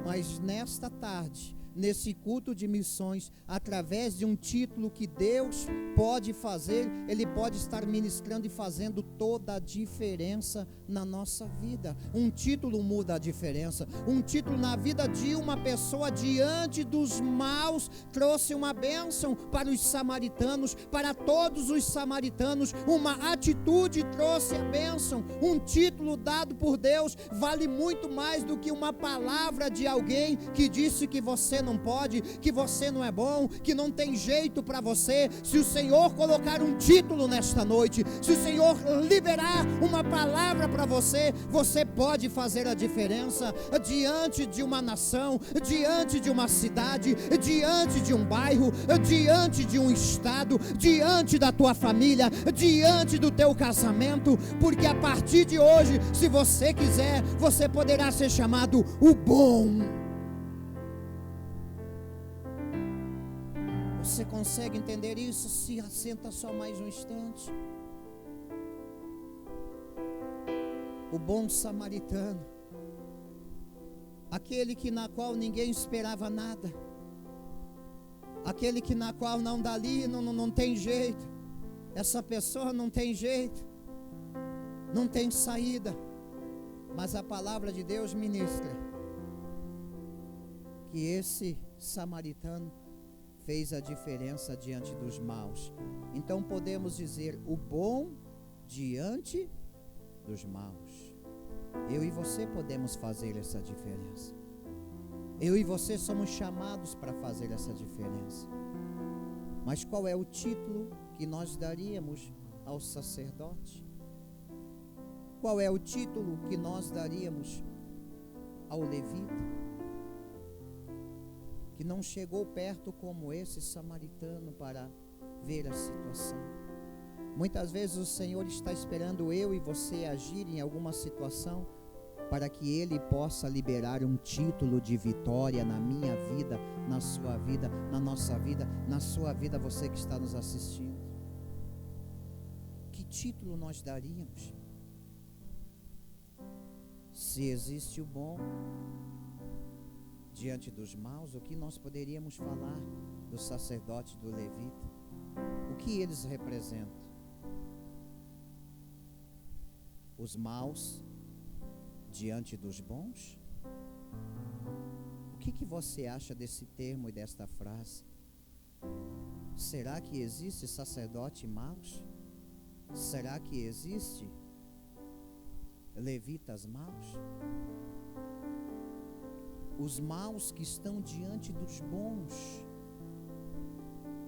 Mas nesta tarde, nesse culto de missões, através de um título que Deus pode fazer, Ele pode estar ministrando e fazendo toda a diferença na nossa vida. Um título muda a diferença. Um título na vida de uma pessoa diante dos maus trouxe uma bênção para os samaritanos, para todos os samaritanos. Uma atitude trouxe a bênção. Um título dado por Deus vale muito mais do que uma palavra de alguém que disse que você não pode, que você não é bom, que não tem jeito para você. Se o Senhor colocar um título nesta noite, se o Senhor liberar uma palavra para você, você pode fazer a diferença diante de uma nação, diante de uma cidade, diante de um bairro, diante de um estado, diante da tua família, diante do teu casamento, porque a partir de hoje, se você quiser, você poderá ser chamado o bom. Você consegue entender isso? Se assenta só mais um instante. O bom samaritano, aquele que na qual ninguém esperava nada, aquele que na qual não dali, não tem jeito, essa pessoa não tem jeito, não tem saída, mas a palavra de Deus ministra que esse samaritano fez a diferença diante dos maus. Então podemos dizer o bom diante dos maus. Eu e você podemos fazer essa diferença. Eu e você somos chamados para fazer essa diferença. Mas qual é o título que nós daríamos ao sacerdote? Qual é o título que nós daríamos ao levita, que não chegou perto como esse samaritano para ver a situação? Muitas vezes o Senhor está esperando eu e você agir em alguma situação para que Ele possa liberar um título de vitória na minha vida, na sua vida, na nossa vida, na sua vida, você que está nos assistindo. Que título nós daríamos? Se existe o bom diante dos maus, o que nós poderíamos falar do sacerdote, do levita? O que eles representam? Os maus diante dos bons? O que você acha desse termo e desta frase? Será que existe sacerdote maus? Será que existe levitas maus? Os maus que estão diante dos bons.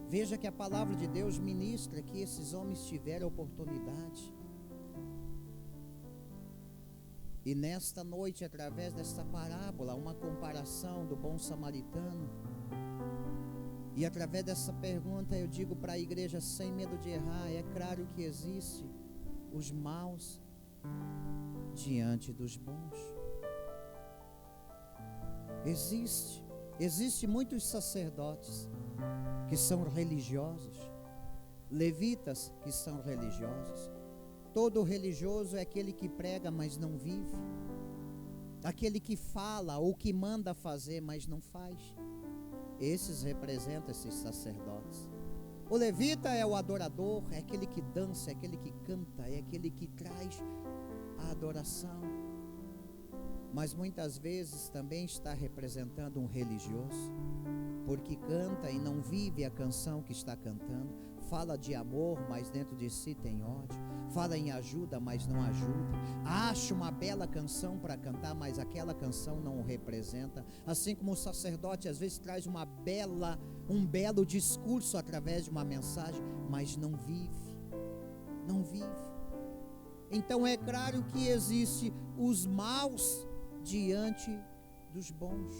Veja que a palavra de Deus ministra que esses homens tiveram oportunidade. E nesta noite, através desta parábola, uma comparação do bom samaritano, e através dessa pergunta eu digo para a igreja sem medo de errar: é claro que existe os maus diante dos bons. Existe muitos sacerdotes que são religiosos, levitas que são religiosos. Todo religioso é aquele que prega, mas não vive, aquele que fala ou que manda fazer, mas não faz. Esses representam esses sacerdotes. O levita é o adorador, é aquele que dança, é aquele que canta, é aquele que traz a adoração. Mas muitas vezes também está representando um religioso, porque canta e não vive a canção que está cantando, Fala de amor, mas dentro de si tem ódio. Fala em ajuda, mas não ajuda. Acha uma bela canção para cantar, mas aquela canção não o representa. Assim como o sacerdote às vezes traz um belo discurso através de uma mensagem, mas não vive. Não vive. Então é claro que existe os maus diante dos bons,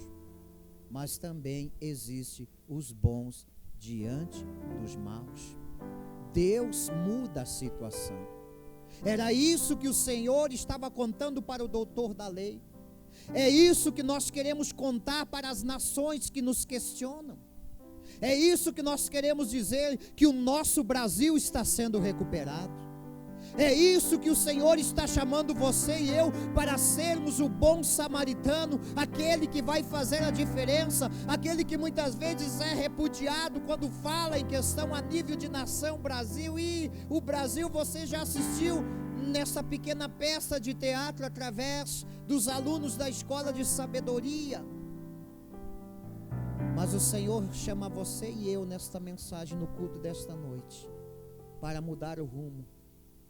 mas também existe os bons diante dos maus. Deus muda a situação. Era isso que o Senhor estava contando para o doutor da lei. É isso que nós queremos contar para as nações que nos questionam. É isso que nós queremos dizer, que o nosso Brasil está sendo recuperado. É isso que o Senhor está chamando você e eu para sermos o bom samaritano, aquele que vai fazer a diferença, aquele que muitas vezes é repudiado quando fala em questão a nível de nação Brasil. E o Brasil, você já assistiu nessa pequena peça de teatro através dos alunos da escola de sabedoria. Mas o Senhor chama você e eu nesta mensagem, no culto desta noite, para mudar o rumo,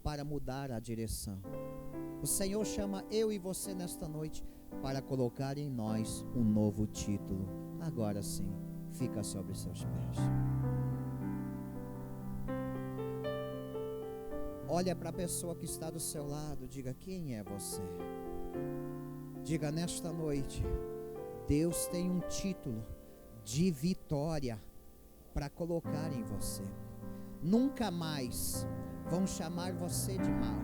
para mudar a direção. O Senhor chama eu e você nesta noite para colocar em nós um novo título. Agora sim, fica sobre seus pés. Olha para a pessoa que está do seu lado, diga: quem é você? Diga: nesta noite, Deus tem um título de vitória para colocar em você. Nunca mais vão chamar você de mal.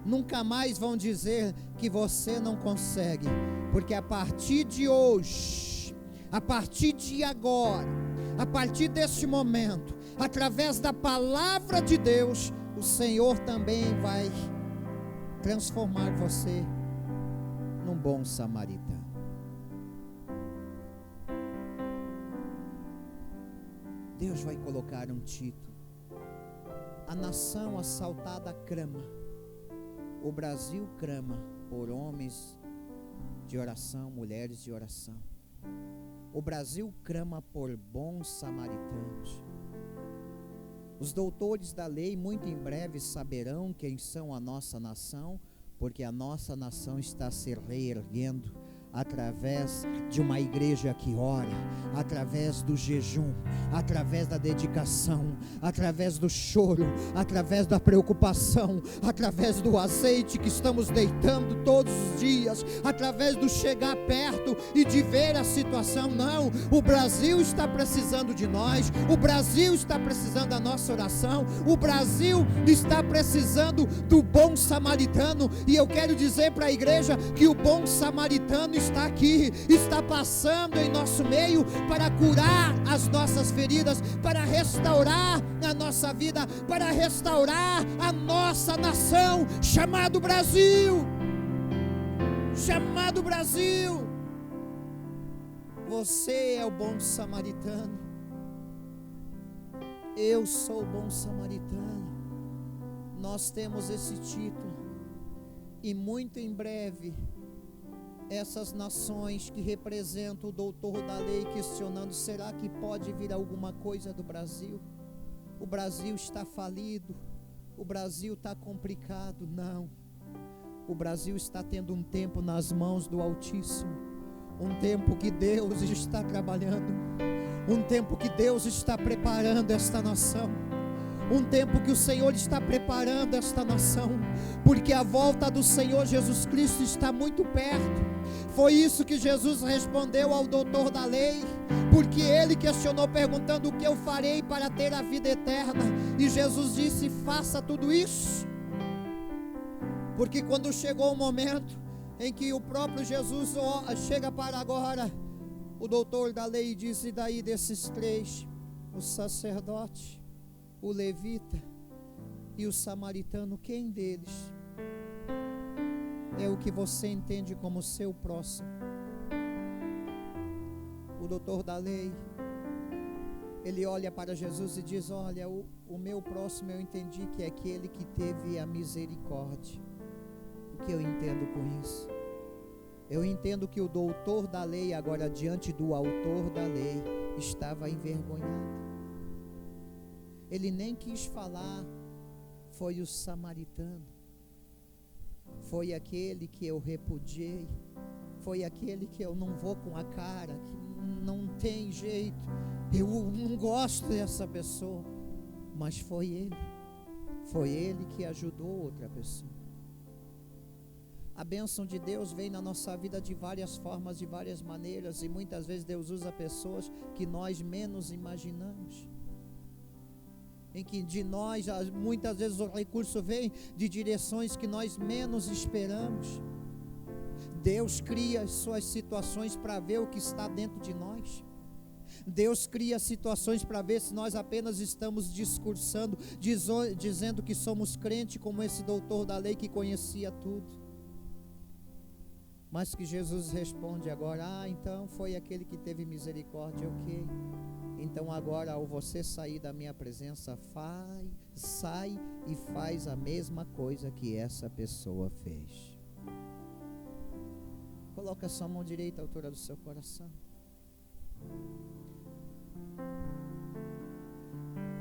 Nunca mais vão dizer que você não consegue, porque a partir de hoje, a partir de agora, a partir deste momento, através da palavra de Deus, o Senhor também vai transformar você num bom samaritano. Deus vai colocar um título. A nação assaltada clama. O Brasil clama por homens de oração, mulheres de oração. O Brasil clama por bons samaritanos. Os doutores da lei muito em breve saberão quem são a nossa nação, porque a nossa nação está se reerguendo através de uma igreja que ora, através do jejum, através da dedicação, através do choro, através da preocupação, através do azeite que estamos deitando todos os dias, através do chegar perto e de ver a situação. Não, o Brasil está precisando de nós, o Brasil está precisando da nossa oração, o Brasil está precisando do bom samaritano. E eu quero dizer para a igreja que o bom samaritano está aqui, está passando em nosso meio para curar as nossas feridas, para restaurar a nossa vida, para restaurar a nossa nação, chamado Brasil. Chamado Brasil. Você é o bom samaritano. Eu sou o bom samaritano. Nós temos esse título. E muito em breve, essas nações que representam o doutor da lei questionando: será que pode vir alguma coisa do Brasil? O Brasil está falido, o Brasil está complicado. Não, o Brasil está tendo um tempo nas mãos do Altíssimo, um tempo que Deus está trabalhando, um tempo que Deus está preparando esta nação, um tempo que o Senhor está preparando esta nação, porque a volta do Senhor Jesus Cristo está muito perto. Foi isso que Jesus respondeu ao doutor da lei, porque ele questionou perguntando: o que eu farei para ter a vida eterna? E Jesus disse: faça tudo isso. Porque quando chegou o momento em que o próprio Jesus chega para agora, o doutor da lei disse: e daí desses três, o sacerdote, o levita e o samaritano, quem deles é o que você entende como seu próximo? O doutor da lei, ele olha para Jesus e diz: olha, o meu próximo eu entendi que é aquele que teve a misericórdia. O que eu entendo com isso? Eu entendo que o doutor da lei, agora diante do autor da lei, estava envergonhado. ele nem quis falar, foi o samaritano. Foi aquele que eu repudiei, foi aquele que eu não vou com a cara, que não tem jeito, eu não gosto dessa pessoa, mas foi ele que ajudou outra pessoa. A bênção de Deus vem na nossa vida de várias formas, de várias maneiras, e muitas vezes Deus usa pessoas que nós menos imaginamos, em que de nós, muitas vezes o recurso vem de direções que nós menos esperamos. Deus cria as suas situações para ver o que está dentro de nós. Deus cria situações para ver se nós apenas estamos discursando, dizendo que somos crente, como esse doutor da lei que conhecia tudo. Mas que Jesus responde agora: então foi aquele que teve misericórdia, ok. Então agora, ao você sair da minha presença, sai e faz a mesma coisa que essa pessoa fez. Coloca a sua mão direita à altura do seu coração.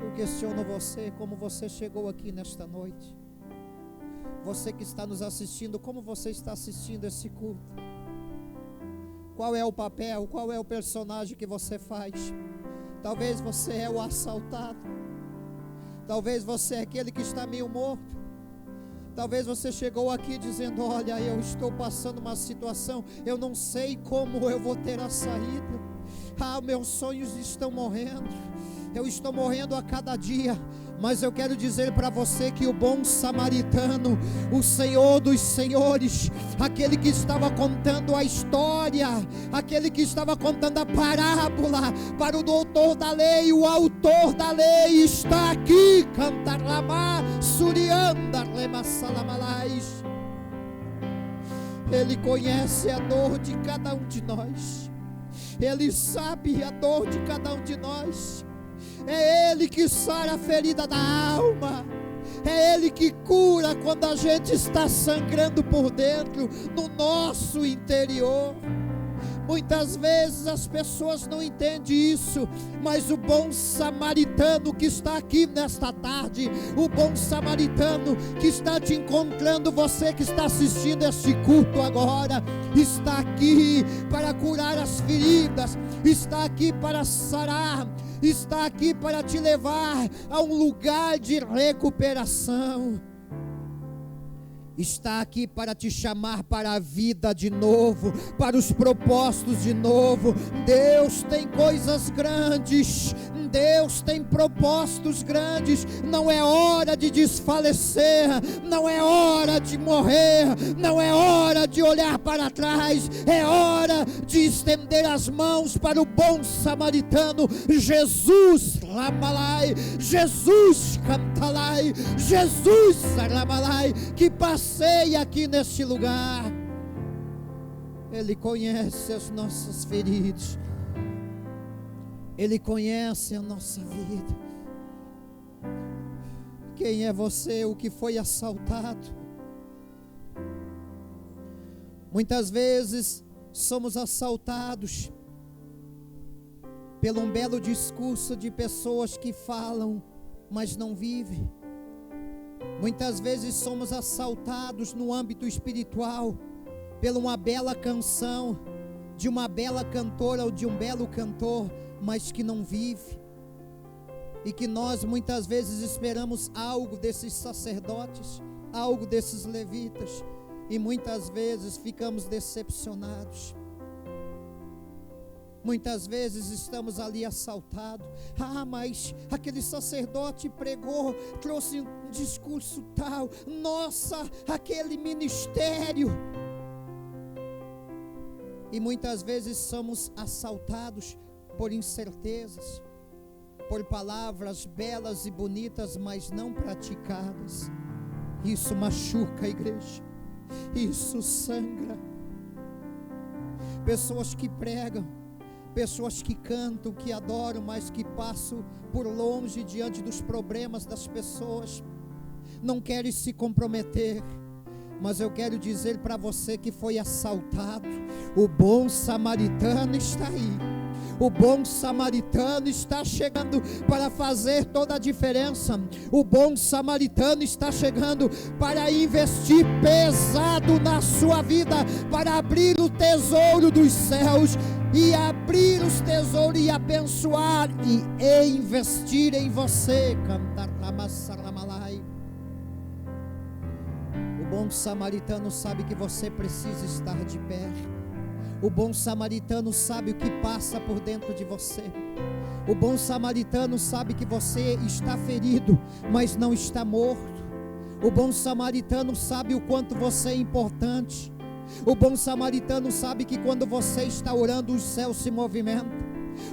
Eu questiono você, como você chegou aqui nesta noite. Você que está nos assistindo, como você está assistindo esse culto? Qual é o papel, qual é o personagem que você faz? Talvez você é o assaltado, talvez você é aquele que está meio morto, talvez você chegou aqui dizendo: olha, eu estou passando uma situação, eu não sei como eu vou ter a saída, meus sonhos estão morrendo, eu estou morrendo a cada dia. Mas eu quero dizer para você que o bom samaritano, o Senhor dos senhores, aquele que estava contando a história, aquele que estava contando a parábola para o doutor da lei, o autor da lei, está aqui. Cantarlamá, surianda, lemassalamalais. Ele conhece a dor de cada um de nós, ele sabe a dor de cada um de nós. É Ele que sara a ferida da alma, é Ele que cura quando a gente está sangrando por dentro, no nosso interior. Muitas vezes as pessoas não entendem isso, mas o bom samaritano que está aqui nesta tarde, o bom samaritano que está te encontrando, você que está assistindo este culto agora, está aqui para curar as feridas, está aqui para sarar, está aqui para te levar a um lugar de recuperação. Está aqui para te chamar para a vida de novo, para os propósitos de novo. Deus tem coisas grandes, Deus tem propósitos grandes. Não é hora de desfalecer, não é hora de morrer, não é hora de olhar para trás, é hora de estender as mãos para o bom samaritano, Jesus Ramalai, Jesus Cantalai, Jesus Ramalai, que passeia aqui neste lugar. Ele conhece as nossas feridas, Ele conhece a nossa vida. Quem é você, o que foi assaltado? Muitas vezes somos assaltados pelo um belo discurso de pessoas que falam, mas não vivem. Muitas vezes somos assaltados no âmbito espiritual por uma bela canção de uma bela cantora ou de um belo cantor, mas que não vive. E que nós muitas vezes esperamos algo desses sacerdotes, algo desses levitas, e muitas vezes ficamos decepcionados. Muitas vezes estamos ali assaltados. Mas aquele sacerdote pregou, trouxe um discurso tal. Nossa, aquele ministério. E muitas vezes somos assaltados por incertezas, por palavras belas e bonitas, mas não praticadas. Isso machuca a igreja, isso sangra. Pessoas que pregam, pessoas que cantam, que adoram, mas que passam por longe diante dos problemas das pessoas, não querem se comprometer. Mas eu quero dizer para você que foi assaltado, o bom samaritano está aí. O bom samaritano está chegando para fazer toda a diferença. O bom samaritano está chegando para investir pesado na sua vida, para abrir o tesouro dos céus e abrir os tesouros e abençoar e investir em você. O bom samaritano sabe que você precisa estar de pé. O bom samaritano sabe o que passa por dentro de você. O bom samaritano sabe que você está ferido, mas não está morto. O bom samaritano sabe o quanto você é importante. O bom samaritano sabe que quando você está orando, os céus se movimentam.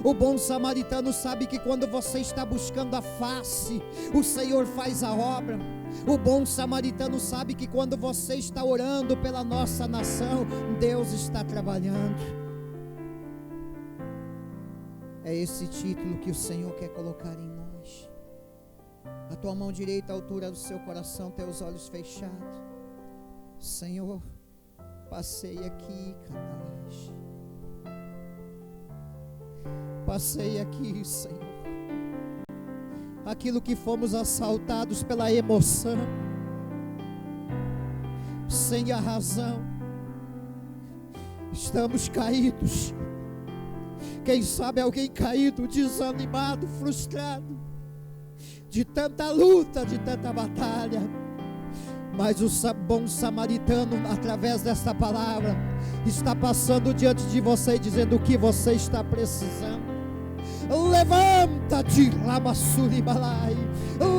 O bom samaritano sabe que quando você está buscando a face, o Senhor faz a obra. O bom samaritano sabe que quando você está orando pela nossa nação, Deus está trabalhando. É esse título que o Senhor quer colocar em nós. A tua mão direita à altura do seu coração, teus olhos fechados. Senhor, passei aqui, Canalás. Passei aqui, Senhor. Aquilo que fomos assaltados pela emoção, sem a razão, estamos caídos. Quem sabe alguém caído, desanimado, frustrado, de tanta luta, de tanta batalha. Mas o bom samaritano, através desta palavra, está passando diante de você, dizendo o que você está precisando. Levanta-te, Lamassuribalai.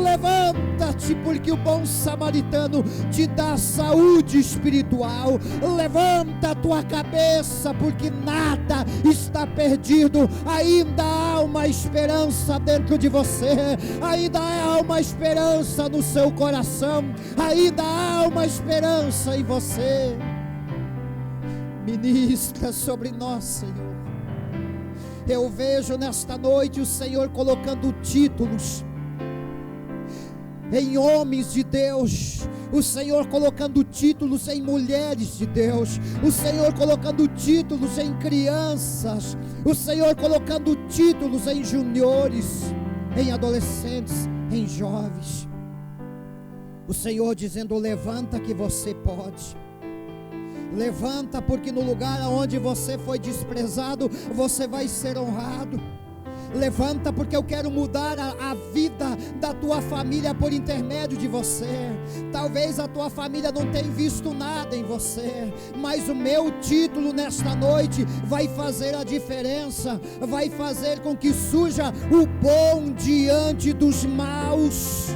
Levanta-te, porque o bom samaritano te dá saúde espiritual. Levanta a tua cabeça, porque nada está perdido. Ainda há uma esperança dentro de você. Ainda há uma esperança no seu coração. Ainda há uma esperança em você. Ministra sobre nós, Senhor. Eu vejo nesta noite o Senhor colocando títulos em homens de Deus, o Senhor colocando títulos em mulheres de Deus, o Senhor colocando títulos em crianças, o Senhor colocando títulos em juniores, em adolescentes, em jovens. O Senhor dizendo: levanta que você pode. Levanta, porque no lugar onde você foi desprezado, você vai ser honrado. Levanta, porque eu quero mudar a vida da tua família por intermédio de você. Talvez a tua família não tenha visto nada em você, mas o meu título nesta noite vai fazer a diferença. Vai fazer com que surja o bom diante dos maus.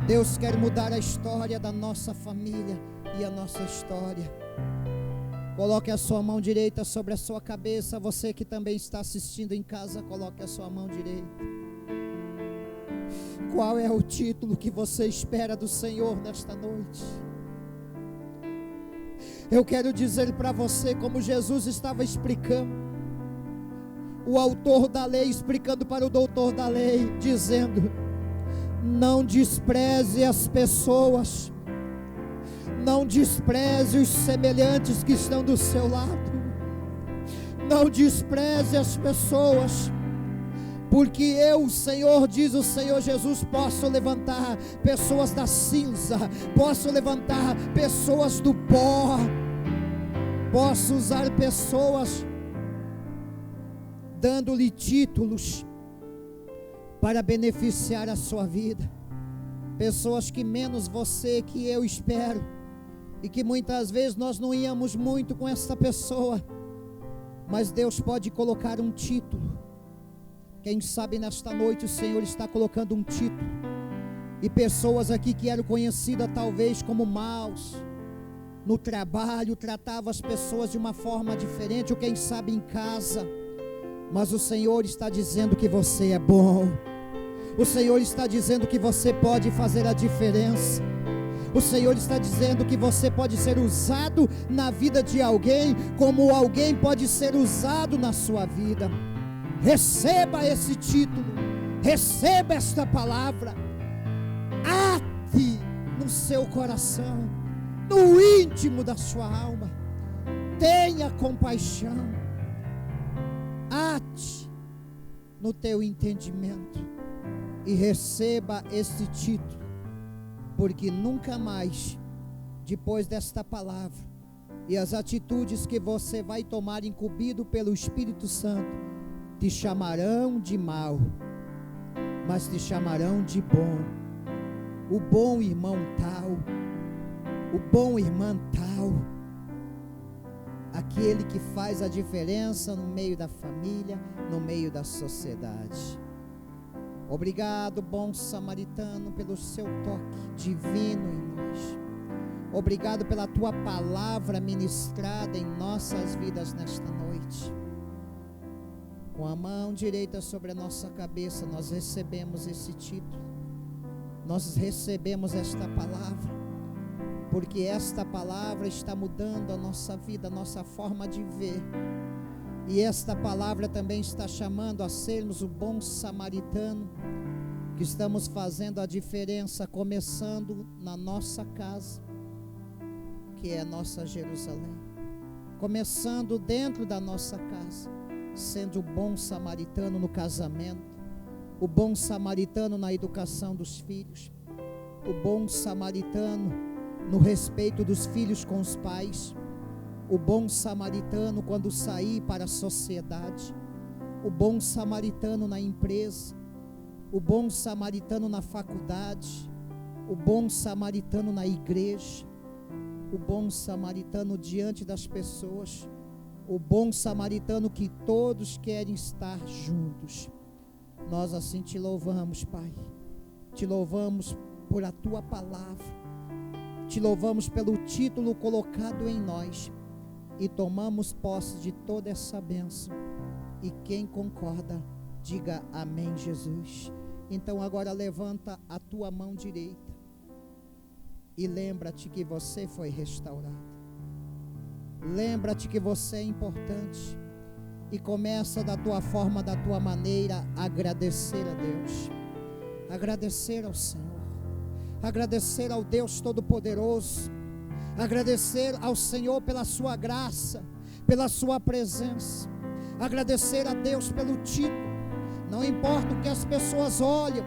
Deus quer mudar a história da nossa família e a nossa história. Coloque a sua mão direita sobre a sua cabeça. Você que também está assistindo em casa, coloque a sua mão direita. Qual é o título que você espera do Senhor nesta noite? Eu quero dizer para você, como Jesus estava explicando, o autor da lei explicando para o doutor da lei, dizendo: não despreze as pessoas, não despreze os semelhantes que estão do seu lado, não despreze as pessoas, porque eu, o Senhor, diz o Senhor Jesus, posso levantar pessoas da cinza, posso levantar pessoas do pó, posso usar pessoas dando-lhe títulos para beneficiar a sua vida. Pessoas que menos você, que eu espero, e que muitas vezes nós não íamos muito com essa pessoa, mas Deus pode colocar um título. Quem sabe nesta noite o Senhor está colocando um título, e pessoas aqui que eram conhecidas talvez como maus, no trabalho tratavam as pessoas de uma forma diferente, ou quem sabe em casa, mas o Senhor está dizendo que você é bom. O Senhor está dizendo que você pode fazer a diferença. O Senhor está dizendo que você pode ser usado na vida de alguém, como alguém pode ser usado na sua vida. Receba esse título, receba esta palavra, ate no seu coração, no íntimo da sua alma. tenha compaixão, ate no teu entendimento e receba esse título, porque nunca mais, depois desta palavra e as atitudes que você vai tomar incumbido pelo Espírito Santo, te chamarão de mal, mas te chamarão de bom. O bom irmão tal, o bom irmã tal, aquele que faz a diferença no meio da família, no meio da sociedade. Obrigado, bom samaritano, pelo seu toque divino em nós. Obrigado pela tua palavra ministrada em nossas vidas nesta noite. Com a mão direita sobre a nossa cabeça, nós recebemos esse título. Nós recebemos esta palavra, porque esta palavra está mudando a nossa vida, a nossa forma de ver. E esta palavra também está chamando a sermos o bom samaritano, que estamos fazendo a diferença, começando na nossa casa, que é a nossa Jerusalém. Começando dentro da nossa casa, sendo o bom samaritano no casamento, o bom samaritano na educação dos filhos, o bom samaritano no respeito dos filhos com os pais, o bom samaritano quando sair para a sociedade, o bom samaritano na empresa, o bom samaritano na faculdade, o bom samaritano na igreja, o bom samaritano diante das pessoas, o bom samaritano que todos querem estar juntos. Nós assim te louvamos, Pai. Te louvamos por a tua palavra. Te louvamos pelo título colocado em nós. E tomamos posse de toda essa bênção. E quem concorda, diga amém, Jesus. Então agora levanta a tua mão direita. E lembra-te que você foi restaurado. Lembra-te que você é importante. E começa da tua forma, da tua maneira, a agradecer a Deus. Agradecer ao Senhor. Agradecer ao Deus Todo-Poderoso. Agradecer ao Senhor pela sua graça, pela sua presença. Agradecer a Deus pelo título. Não importa o que as pessoas olham,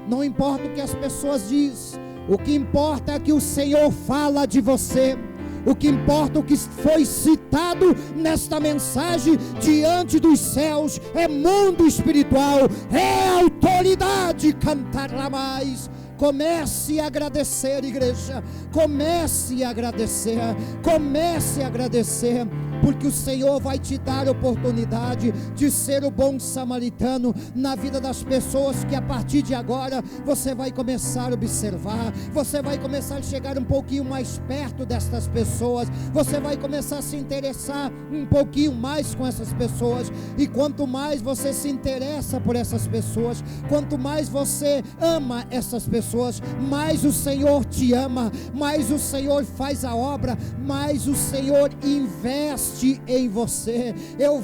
não importa o que as pessoas dizem. O que importa é que o Senhor fala de você. O que importa, o que foi citado nesta mensagem diante dos céus, é mundo espiritual, é autoridade. Cantar lá mais. Comece a agradecer, igreja. Comece a agradecer. Comece a agradecer. Porque o Senhor vai te dar a oportunidade de ser o bom samaritano na vida das pessoas, que a partir de agora você vai começar a observar, você vai começar a chegar um pouquinho mais perto destas pessoas, você vai começar a se interessar um pouquinho mais com essas pessoas. E quanto mais você se interessa por essas pessoas, quanto mais você ama essas pessoas, mais o Senhor te ama, mais o Senhor faz a obra, mais o Senhor investe em você. Eu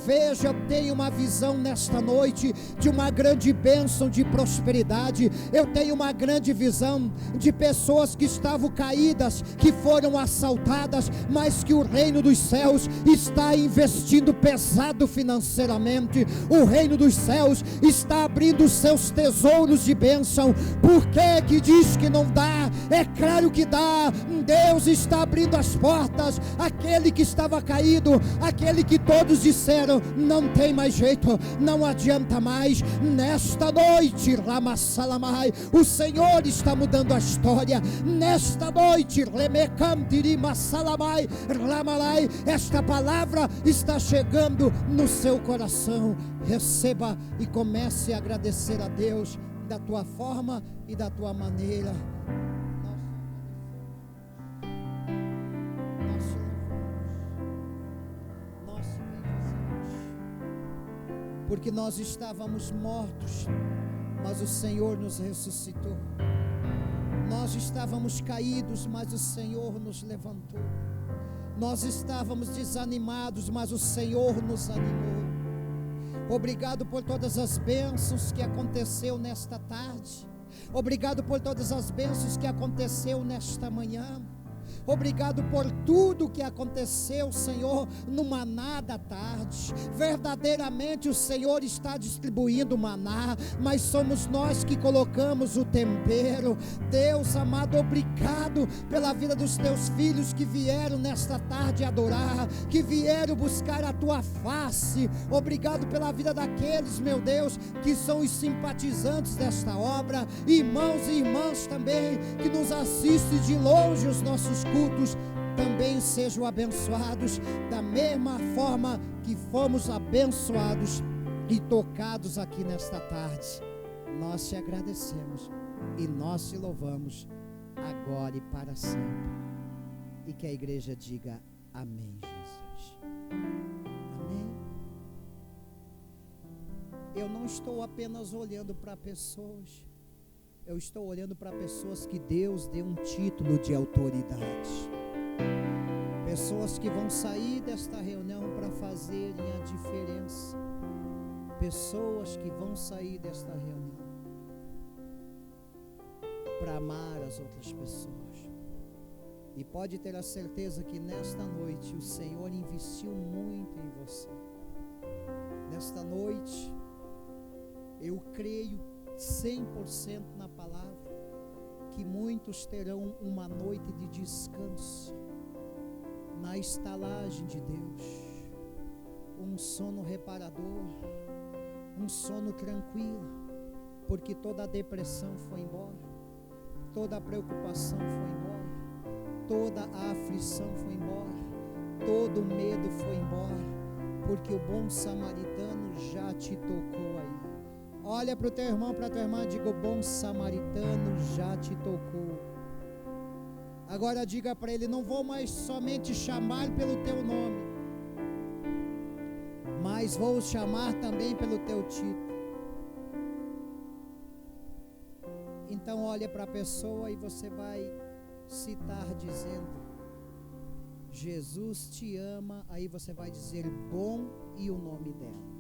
tenho uma visão nesta noite de uma grande bênção de prosperidade. Eu tenho uma grande visão de pessoas que estavam caídas, que foram assaltadas, mas que o reino dos céus está investindo pesado financeiramente. O reino dos céus está abrindo os seus tesouros de bênção. Por que diz que não dá? É claro que dá. Deus está abrindo as portas. Aquele que estava caído, aquele que todos disseram não tem mais jeito, não adianta mais, nesta noite, Ramassalamai, o Senhor está mudando a história. Nesta noite, Remecandirima-salamai, Ramalai, esta palavra está chegando no seu coração. Receba e comece a agradecer a Deus da tua forma e da tua maneira. Porque nós estávamos mortos, mas o Senhor nos ressuscitou. Nós estávamos caídos, mas o Senhor nos levantou. Nós estávamos desanimados, mas o Senhor nos animou. Obrigado por todas as bênçãos que aconteceu nesta tarde. Obrigado por todas as bênçãos que aconteceu nesta manhã. Obrigado por tudo que aconteceu, Senhor, no maná da tarde. Verdadeiramente o Senhor está distribuindo maná, mas somos nós que colocamos o tempero. Deus amado, obrigado pela vida dos teus filhos que vieram nesta tarde adorar, que vieram buscar a tua face. Obrigado pela vida daqueles, meu Deus, que são os simpatizantes desta obra, irmãos e irmãs também que nos assistem de longe os nossos cultos, também sejam abençoados da mesma forma que fomos abençoados e tocados aqui nesta tarde. Nós te agradecemos e nós te louvamos agora e para sempre. E que a igreja diga amém, Jesus. Amém. Eu não estou apenas olhando para pessoas, eu estou olhando para pessoas que Deus deu um título de autoridade. Pessoas que vão sair desta reunião para fazerem a diferença. Pessoas que vão sair desta reunião para amar as outras pessoas. E pode ter a certeza que nesta noite o Senhor investiu muito em você. Nesta noite, eu creio 100% na palavra, que muitos terão uma noite de descanso, na estalagem de Deus, um sono reparador, um sono tranquilo, porque toda a depressão foi embora, toda a preocupação foi embora, toda a aflição foi embora, todo o medo foi embora, porque o bom samaritano já te tocou aí. Olha para o teu irmão, para a tua irmã, diga: o bom samaritano já te tocou. Agora diga para ele: não vou mais somente chamar pelo teu nome, mas vou chamar também pelo teu título. Então olha para a pessoa e você vai citar dizendo: Jesus te ama. Aí você vai dizer bom e o nome dela.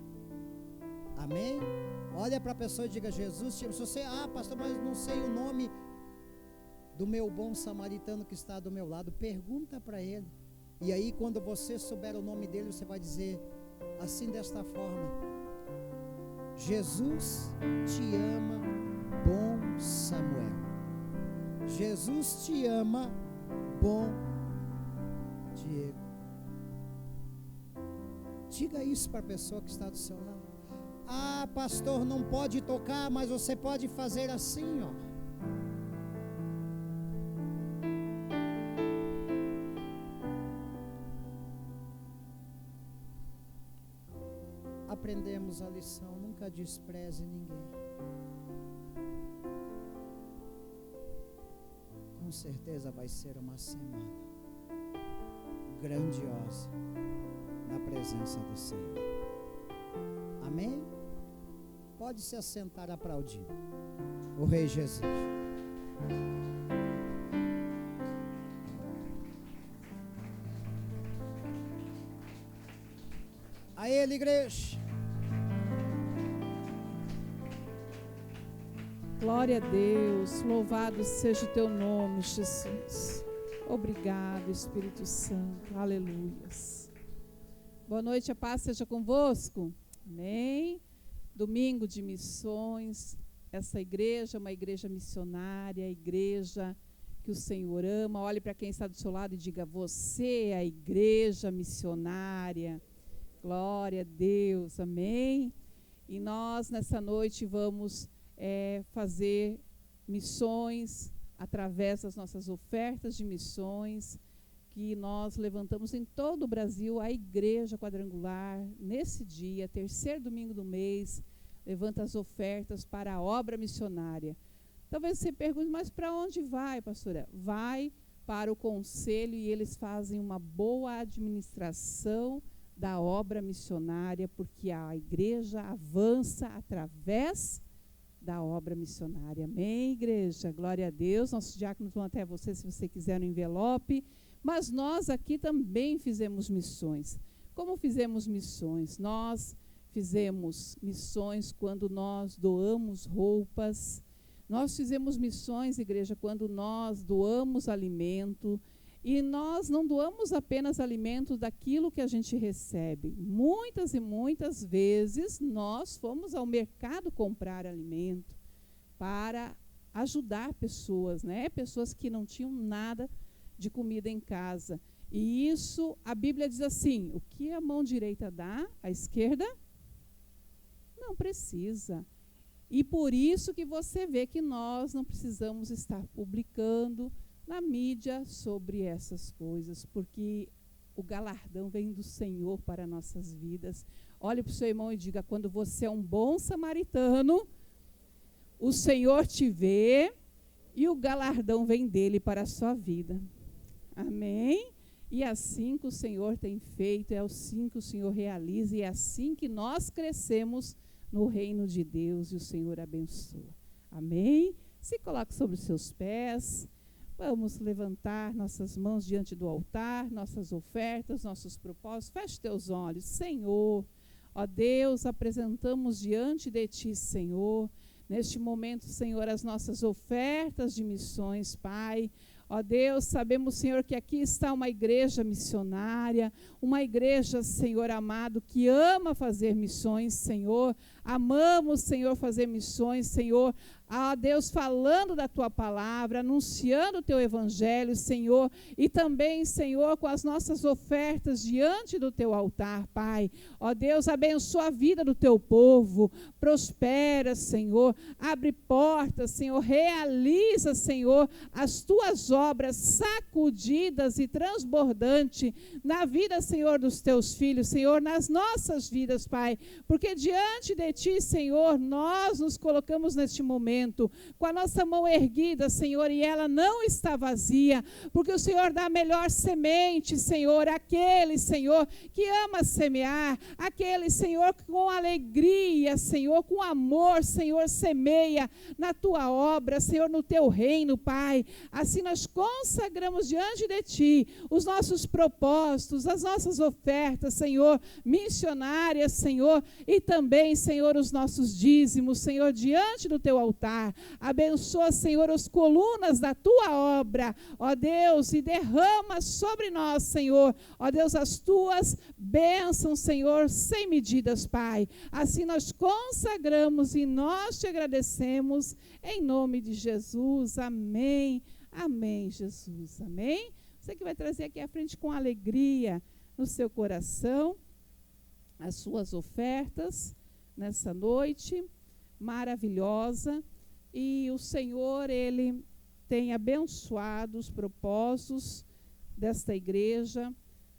Amém? Olha para a pessoa e diga: Jesus te ama. Se você, pastor, mas não sei o nome do meu bom samaritano que está do meu lado, pergunta para ele. E aí quando você souber o nome dele, você vai dizer assim, desta forma: Jesus te ama, bom Samuel. Jesus te ama, bom Diego. Diga isso para a pessoa que está do seu lado. Pastor, não pode tocar, mas você pode fazer assim, ó. Aprendemos a lição: nunca despreze ninguém. Com certeza vai ser uma semana grandiosa na presença do Senhor. Amém? Pode se assentar aplaudindo o Rei Jesus. A Ele, igreja. Glória a Deus, louvado seja o teu nome, Jesus. Obrigado, Espírito Santo, aleluias. Boa noite, a paz seja convosco. Amém. Domingo de missões, essa igreja é uma igreja missionária, igreja que o Senhor ama. Olhe para quem está do seu lado e diga: você é a igreja missionária. Glória a Deus, amém. E nós nessa noite vamos fazer missões através das nossas ofertas de missões, que nós levantamos em todo o Brasil. A Igreja Quadrangular, nesse dia, terceiro domingo do mês, levanta as ofertas para a obra missionária. Talvez você pergunte: mas para onde vai, pastora? Vai para o conselho e eles fazem uma boa administração da obra missionária, porque a igreja avança através da obra missionária. Amém, igreja? Glória a Deus. Nossos diáconos vão até você, se você quiser, no envelope. Mas nós aqui também fizemos missões. Como fizemos missões? Nós fizemos missões quando nós doamos roupas. Nós fizemos missões, igreja, quando nós doamos alimento. E nós não doamos apenas alimentos daquilo que a gente recebe. Muitas e muitas vezes nós fomos ao mercado comprar alimento para ajudar pessoas, né? Pessoas que não tinham nada de comida em casa. E isso, a Bíblia diz assim, o que a mão direita dá, a esquerda não precisa. E por isso que você vê que nós não precisamos estar publicando na mídia sobre essas coisas, porque o galardão vem do Senhor para nossas vidas. Olhe para o seu irmão e diga, quando você é um bom samaritano, o Senhor te vê e o galardão vem dele para a sua vida. Amém? E assim que o Senhor tem feito, é assim que o Senhor realiza, e é assim que nós crescemos no reino de Deus e o Senhor abençoa. Amém? Se coloque sobre os seus pés. Vamos levantar nossas mãos diante do altar, nossas ofertas, nossos propósitos. Feche teus olhos. Senhor, ó Deus, apresentamos diante de Ti, Senhor, neste momento, Senhor, as nossas ofertas de missões, Pai. Ó Deus, sabemos, Senhor, que aqui está uma igreja missionária, uma igreja, Senhor amado, que ama fazer missões, Senhor. Amamos, Senhor, fazer missões, Senhor. Ó Deus, falando da Tua palavra, anunciando o Teu evangelho, Senhor. E também, Senhor, com as nossas ofertas diante do Teu altar, Pai. Ó Deus, abençoa a vida do Teu povo. Prospera, Senhor. Abre portas, Senhor. Realiza, Senhor, as Tuas obras sacudidas e transbordantes na vida, Senhor, dos Teus filhos, Senhor, nas nossas vidas, Pai. Porque diante de Ti, Senhor, nós nos colocamos neste momento com a nossa mão erguida, Senhor, e ela não está vazia, porque o Senhor dá a melhor semente, Senhor, aquele, Senhor, que ama semear, aquele, Senhor, que com alegria, Senhor, com amor, Senhor, semeia na Tua obra, Senhor, no Teu reino, Pai. Assim nós consagramos diante de Ti os nossos propósitos, as nossas ofertas, Senhor, missionárias, Senhor, e também, Senhor, os nossos dízimos, Senhor, diante do Teu altar. Abençoa, Senhor, as colunas da Tua obra, ó Deus, e derrama sobre nós, Senhor, ó Deus, as Tuas bênçãos, Senhor, sem medidas, Pai. Assim nós consagramos e nós Te agradecemos, em nome de Jesus. Amém. Amém, Jesus. Amém. Você que vai trazer aqui à frente com alegria no seu coração as suas ofertas nessa noite maravilhosa. E o Senhor, Ele tem abençoado os propósitos desta igreja.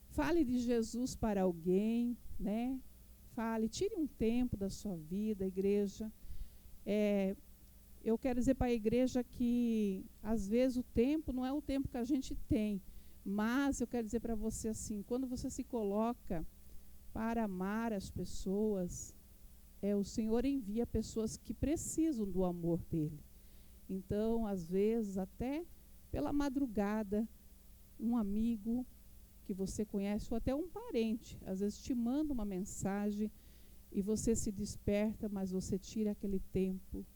Fale de Jesus para alguém, né? Fale, tire um tempo da sua vida, igreja. Eu quero dizer para a igreja que, às vezes, o tempo não é o tempo que a gente tem, mas eu quero dizer para você assim, quando você se coloca para amar as pessoas, o Senhor envia pessoas que precisam do amor dele. Então, às vezes, até pela madrugada, um amigo que você conhece, ou até um parente, às vezes te manda uma mensagem e você se desperta, mas você tira aquele tempo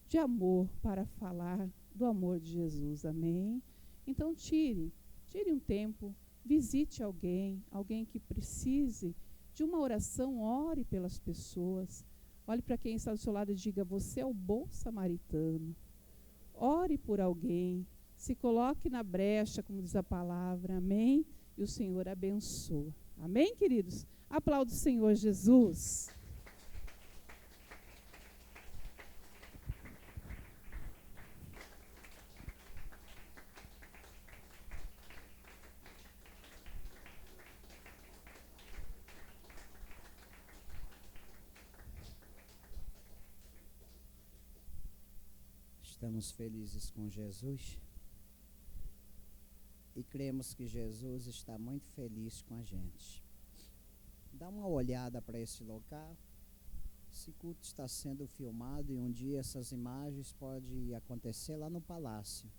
de amor para falar do amor de Jesus. Amém? Então, tire um tempo, visite alguém que precise de uma oração, ore pelas pessoas. Olhe para quem está do seu lado e diga, você é o bom samaritano. Ore por alguém, se coloque na brecha, como diz a palavra, amém? E o Senhor abençoa. Amém, queridos? Aplauda o Senhor Jesus. Estamos felizes com Jesus e cremos que Jesus está muito feliz com a gente. Dá uma olhada para esse local. Esse culto está sendo filmado e um dia essas imagens podem acontecer lá no palácio.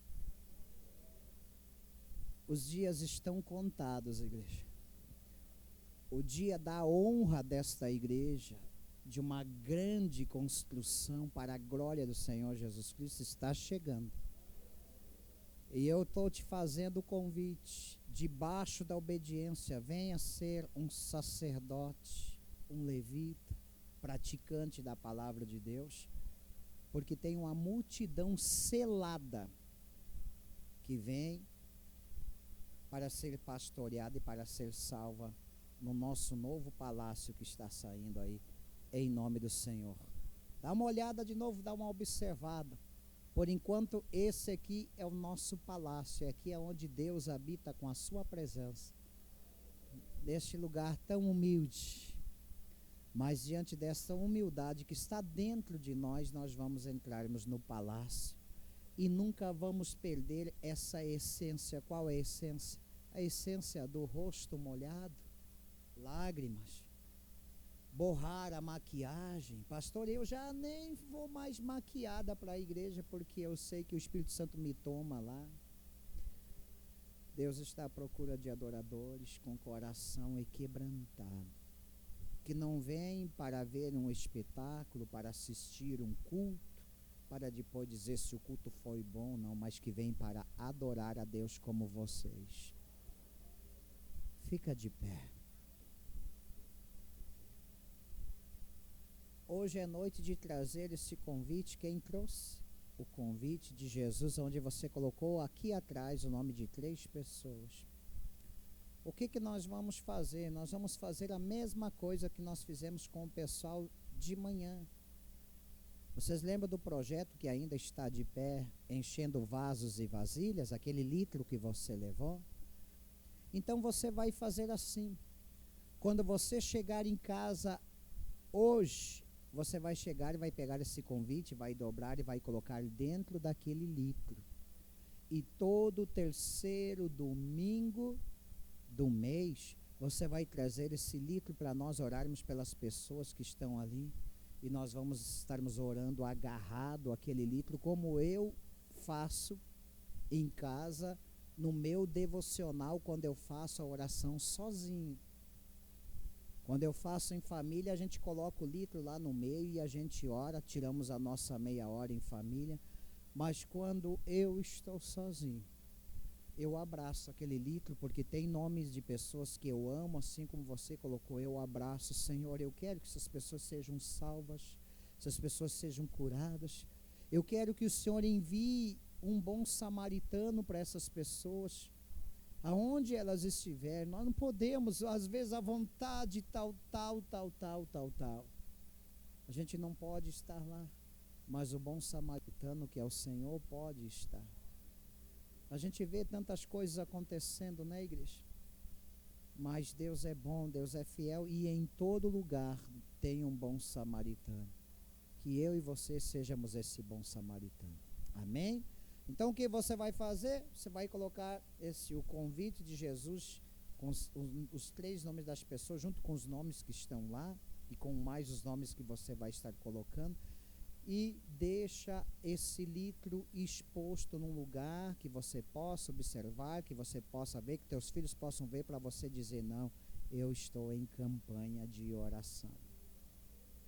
Os dias estão contados, igreja. O dia da honra desta igreja, de uma grande construção para a glória do Senhor Jesus Cristo, está chegando. E eu estou te fazendo o convite debaixo da obediência, venha ser um sacerdote, um levita, praticante da palavra de Deus, porque tem uma multidão selada que vem para ser pastoreada e para ser salva no nosso novo palácio que está saindo aí, em nome do Senhor. Dá uma olhada de novo, dá uma observada. Por enquanto, esse aqui é o nosso palácio, aqui é onde Deus habita com a sua presença, neste lugar tão humilde. Mas diante dessa humildade que está dentro de nós, nós vamos entrarmos no palácio e nunca vamos perder essa essência. Qual é a essência? A essência do rosto molhado, lágrimas, borrar a maquiagem. Pastor, eu já nem vou mais maquiada para a igreja, porque eu sei que o Espírito Santo me toma lá. Deus está à procura de adoradores com coração quebrantado, que não vêm para ver um espetáculo, para assistir um culto, para depois dizer se o culto foi bom ou não, mas que vêm para adorar a Deus como vocês. Fica de pé. Hoje é noite de trazer esse convite. Quem trouxe? O convite de Jesus, onde você colocou aqui atrás o nome de 3 pessoas. O que nós vamos fazer? Nós vamos fazer a mesma coisa que nós fizemos com o pessoal de manhã. Vocês lembram do projeto que ainda está de pé, enchendo vasos e vasilhas, aquele litro que você levou? Então você vai fazer assim. Quando você chegar em casa hoje, você vai chegar e vai pegar esse convite, vai dobrar e vai colocar dentro daquele litro. E todo 3º domingo do mês, você vai trazer esse litro para nós orarmos pelas pessoas que estão ali. E nós vamos estarmos orando agarrado àquele litro, como eu faço em casa, no meu devocional, quando eu faço a oração sozinho. Quando eu faço em família, a gente coloca o litro lá no meio e a gente ora, tiramos a nossa meia hora em família. Mas quando eu estou sozinho, eu abraço aquele litro, porque tem nomes de pessoas que eu amo, assim como você colocou, eu abraço. Senhor, eu quero que essas pessoas sejam salvas, essas pessoas sejam curadas. Eu quero que o Senhor envie um bom samaritano para essas pessoas, aonde elas estiverem. Nós não podemos, às vezes, a vontade tal. A gente não pode estar lá, mas o bom samaritano, que é o Senhor, pode estar. A gente vê tantas coisas acontecendo, né, igreja? Mas Deus é bom, Deus é fiel, e em todo lugar tem um bom samaritano. Que eu e você sejamos esse bom samaritano. Amém? Então o que você vai fazer? Você vai colocar o convite de Jesus com os 3 nomes das pessoas, junto com os nomes que estão lá, e com mais os nomes que você vai estar colocando, e deixa esse litro exposto num lugar que você possa observar, que você possa ver, que teus filhos possam ver, para você dizer: não, eu estou em campanha de oração.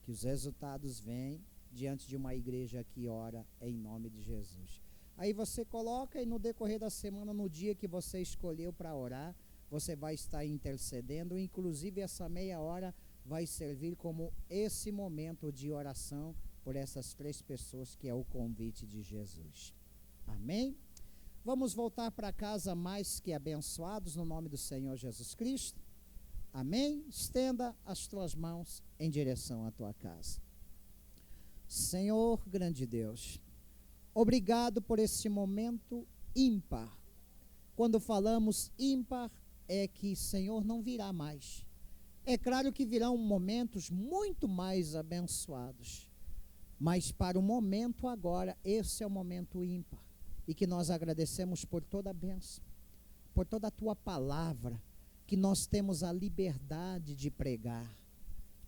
Que os resultados venham diante de uma igreja que ora em nome de Jesus. Aí você coloca, e no decorrer da semana, no dia que você escolheu para orar, você vai estar intercedendo. Inclusive essa meia hora vai servir como esse momento de oração por essas 3 pessoas, que é o convite de Jesus. Amém? Vamos voltar para casa mais que abençoados no nome do Senhor Jesus Cristo. Amém? Estenda as tuas mãos em direção à tua casa. Senhor, grande Deus, obrigado por esse momento ímpar. Quando falamos ímpar, é que, Senhor, não virá mais. É claro que virão momentos muito mais abençoados, mas para o momento agora, esse é o momento ímpar. E que nós agradecemos por toda a bênção, por toda a tua palavra, que nós temos a liberdade de pregar.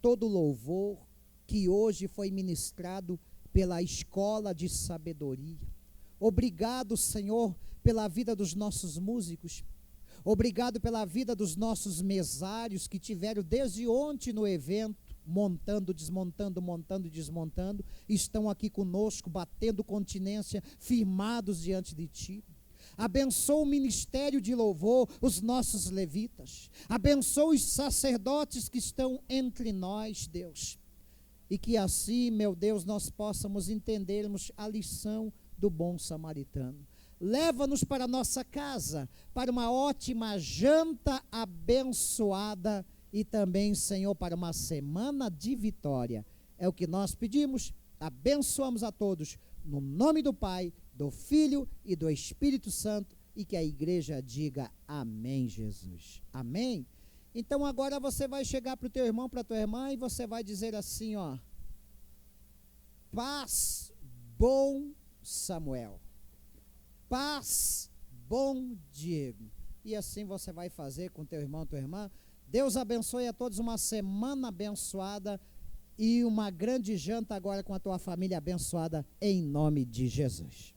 Todo louvor que hoje foi ministrado pela escola de sabedoria. Obrigado, Senhor, pela vida dos nossos músicos. Obrigado pela vida dos nossos mesários, que tiveram desde ontem no evento, montando, desmontando, montando e desmontando, estão aqui conosco, batendo continência, firmados diante de Ti. Abençoa o ministério de louvor, os nossos levitas. Abençoa os sacerdotes que estão entre nós, Deus. E que assim, meu Deus, nós possamos entendermos a lição do bom samaritano. Leva-nos para a nossa casa, para uma ótima janta abençoada e também, Senhor, para uma semana de vitória. É o que nós pedimos, abençoamos a todos, no nome do Pai, do Filho e do Espírito Santo, e que a igreja diga amém, Jesus. Amém? Então agora você vai chegar para o teu irmão, para a tua irmã, e você vai dizer assim, ó: paz, bom Samuel. Paz, bom Diego. E assim você vai fazer com teu irmão, tua irmã. Deus abençoe a todos, uma semana abençoada e uma grande janta agora com a tua família abençoada, em nome de Jesus.